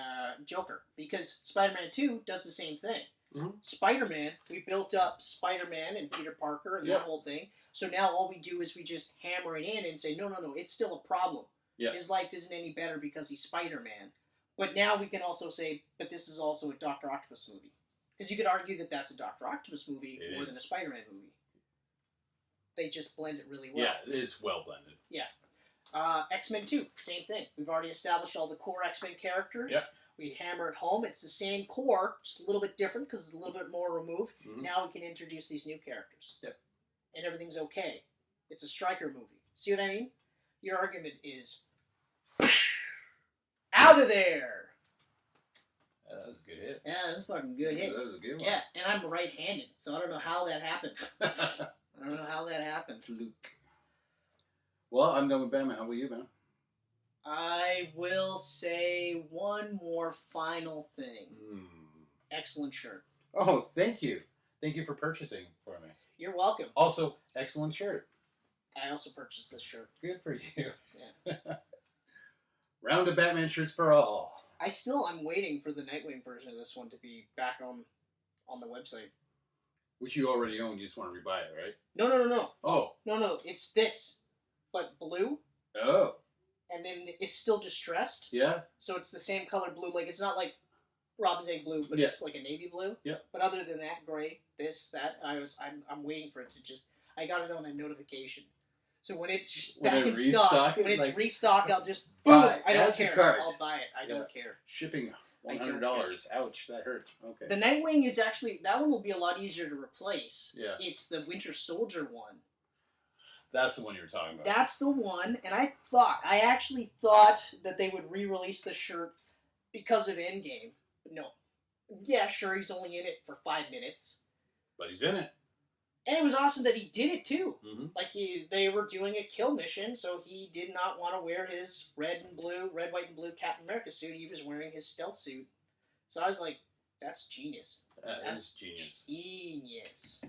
Joker, because Spider-Man 2 does the same thing. Mm-hmm. Spider-Man, we built up Spider-Man and Peter Parker and that whole thing. So now all we do is we just hammer it in and say, no, it's still a problem. Yeah. His life isn't any better because he's Spider-Man. But now we can also say, but this is also a Dr. Octopus movie. Because you could argue that that's a Dr. Octopus movie more than a Spider-Man movie. They just blend it really well. Yeah, it's well blended. Yeah. X-Men 2, same thing. We've already established all the core X-Men characters. Yep. We hammer it home. It's the same core, just a little bit different because it's a little bit more removed. Mm-hmm. Now we can introduce these new characters. Yep. And everything's okay. It's a Stryker movie. See what I mean? Your argument is... out of there! That was a good hit. Yeah, that was a fucking good hit. That was a good one. Yeah, and I'm right-handed, so I don't know how that happened. I don't know how that happened. Luke. Well, I'm done with Batman. How about you, man? I will say one more final thing. Excellent shirt. Oh, thank you. Thank you for purchasing for me. You're welcome. Also, excellent shirt. I also purchased this shirt. Good for you. Yeah. Round of Batman shirts for all. I'm waiting for the Nightwing version of this one to be back on the website. Which you already own. You just want to rebuy it, right? No. Oh. No. It's this, but blue. Oh. And then it's still distressed. Yeah. So it's the same color blue. Like, it's not like Robin's Egg blue, but it's like a navy blue. Yeah. But other than that, gray, this, that, I'm waiting for it to just... I got it on a notification. So when it's back in stock, when it's restocked, I'll just... Boom! I don't care. I'll buy it. I don't care. Shipping $100. Ouch, that hurt. Okay. The Nightwing is actually... That one will be a lot easier to replace. Yeah. It's the Winter Soldier one. That's the one you were talking about. That's the one, and I actually thought that they would re-release the shirt because of Endgame. But no. Yeah, sure, he's only in it for 5 minutes. But he's in it. And it was awesome that he did it, too. Mm-hmm. Like, they were doing a kill mission, so he did not want to wear his red, white, and blue Captain America suit. He was wearing his stealth suit. So I was like, that's genius. That's genius. Genius.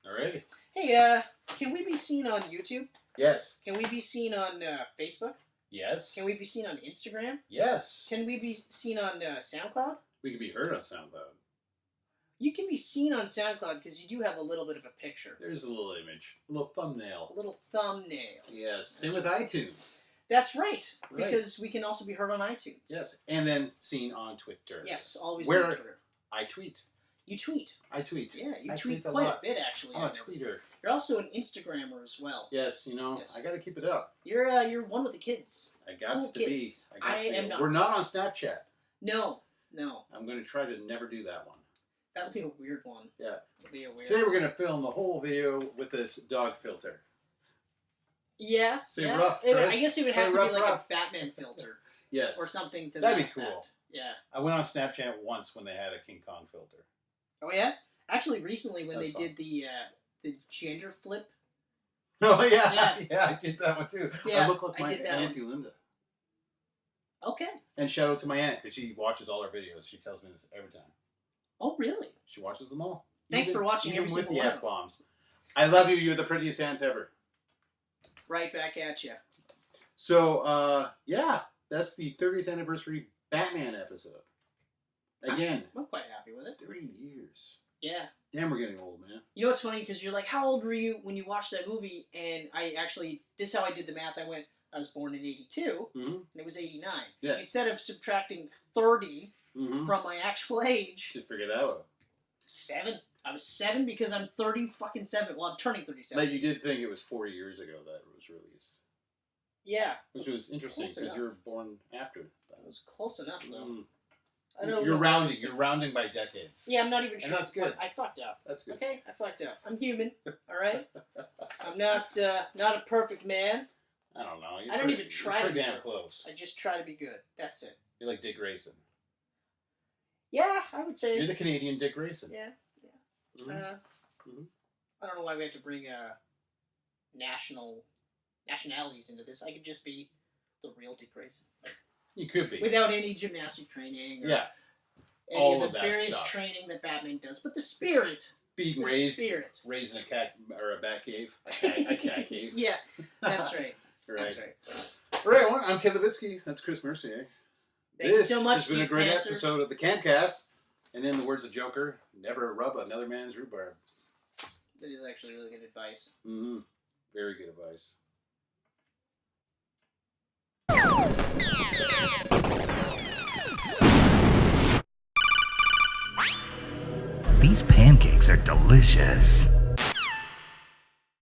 Alrighty. Hey, can we be seen on YouTube? Yes. Can we be seen on Facebook? Yes. Can we be seen on Instagram? Yes. Can we be seen on SoundCloud? We can be heard on SoundCloud. You can be seen on SoundCloud because you do have a little bit of a picture. There's a little image. A little thumbnail. A little thumbnail. Yes. Same with iTunes. That's right. Because we can also be heard on iTunes. Yes. And then seen on Twitter. Yes, always on Twitter. I tweet. You tweet. I tweet. Yeah, you tweet quite a bit, actually. I'm a tweeter. You're also an Instagrammer as well. Yes, I got to keep it up. You're one with the kids. I got cool to be. I am not. We're not on Snapchat. No. I'm going to try to never do that one. That'll be a weird one. Yeah. It'll be a weird Today we're going to film the whole video with this dog filter. Yeah. Rough, Chris. I guess it would have to be like a Batman filter. Yes. Or something to That'd be cool. That. Yeah. I went on Snapchat once when they had a King Kong filter. Oh, yeah? Actually, recently when they did the gender flip. Oh, yeah, I did that one too. Yeah, I look like my Auntie Linda. Okay. And shout out to my aunt because she watches all our videos. She tells me this every time. Oh, really? She watches them all. Thanks for watching every single one. Even with the F-bombs. I love you. You're the prettiest aunt ever. Right back at you. So, that's the 30th anniversary Batman episode. Again. I'm quite happy with it. 30 years. Yeah. Damn, we're getting old, man. You know what's funny? Because you're like, how old were you when you watched that movie? And this is how I did the math. I was born in 82, and it was 89. Yes. Instead of subtracting 30 from my actual age. Just figure that out. 7. I was 7 because I'm 37. Well, I'm turning 37. But you did think it was 40 years ago that it was released. Yeah. Which was interesting because you were born after that. It was close enough, though. You're rounding. You're rounding by decades. Yeah, I'm not even sure. And that's good. I fucked up. That's good. Okay, I fucked up. I'm human. All right. I'm not a perfect man. I don't know. I don't even try to be damn close. I just try to be good. That's it. You're like Dick Grayson. Yeah, I would say. You're the Canadian Dick Grayson. Yeah. I don't know why we have to bring nationalities into this. I could just be the real Dick Grayson. You could be. Without any gymnastic training. Or any of the various training that Batman does. But the spirit. Being raised in a cat or a bat cave. A cat cave. Yeah, that's right. Right. That's right. All right, well, I'm Ken Levitsky. That's Chris Mercier. Thank you so much, This has been a great episode of the Camcast. And in the words of Joker, never rub another man's rhubarb. That is actually really good advice. Mm-hmm. Very good advice. These pancakes are delicious.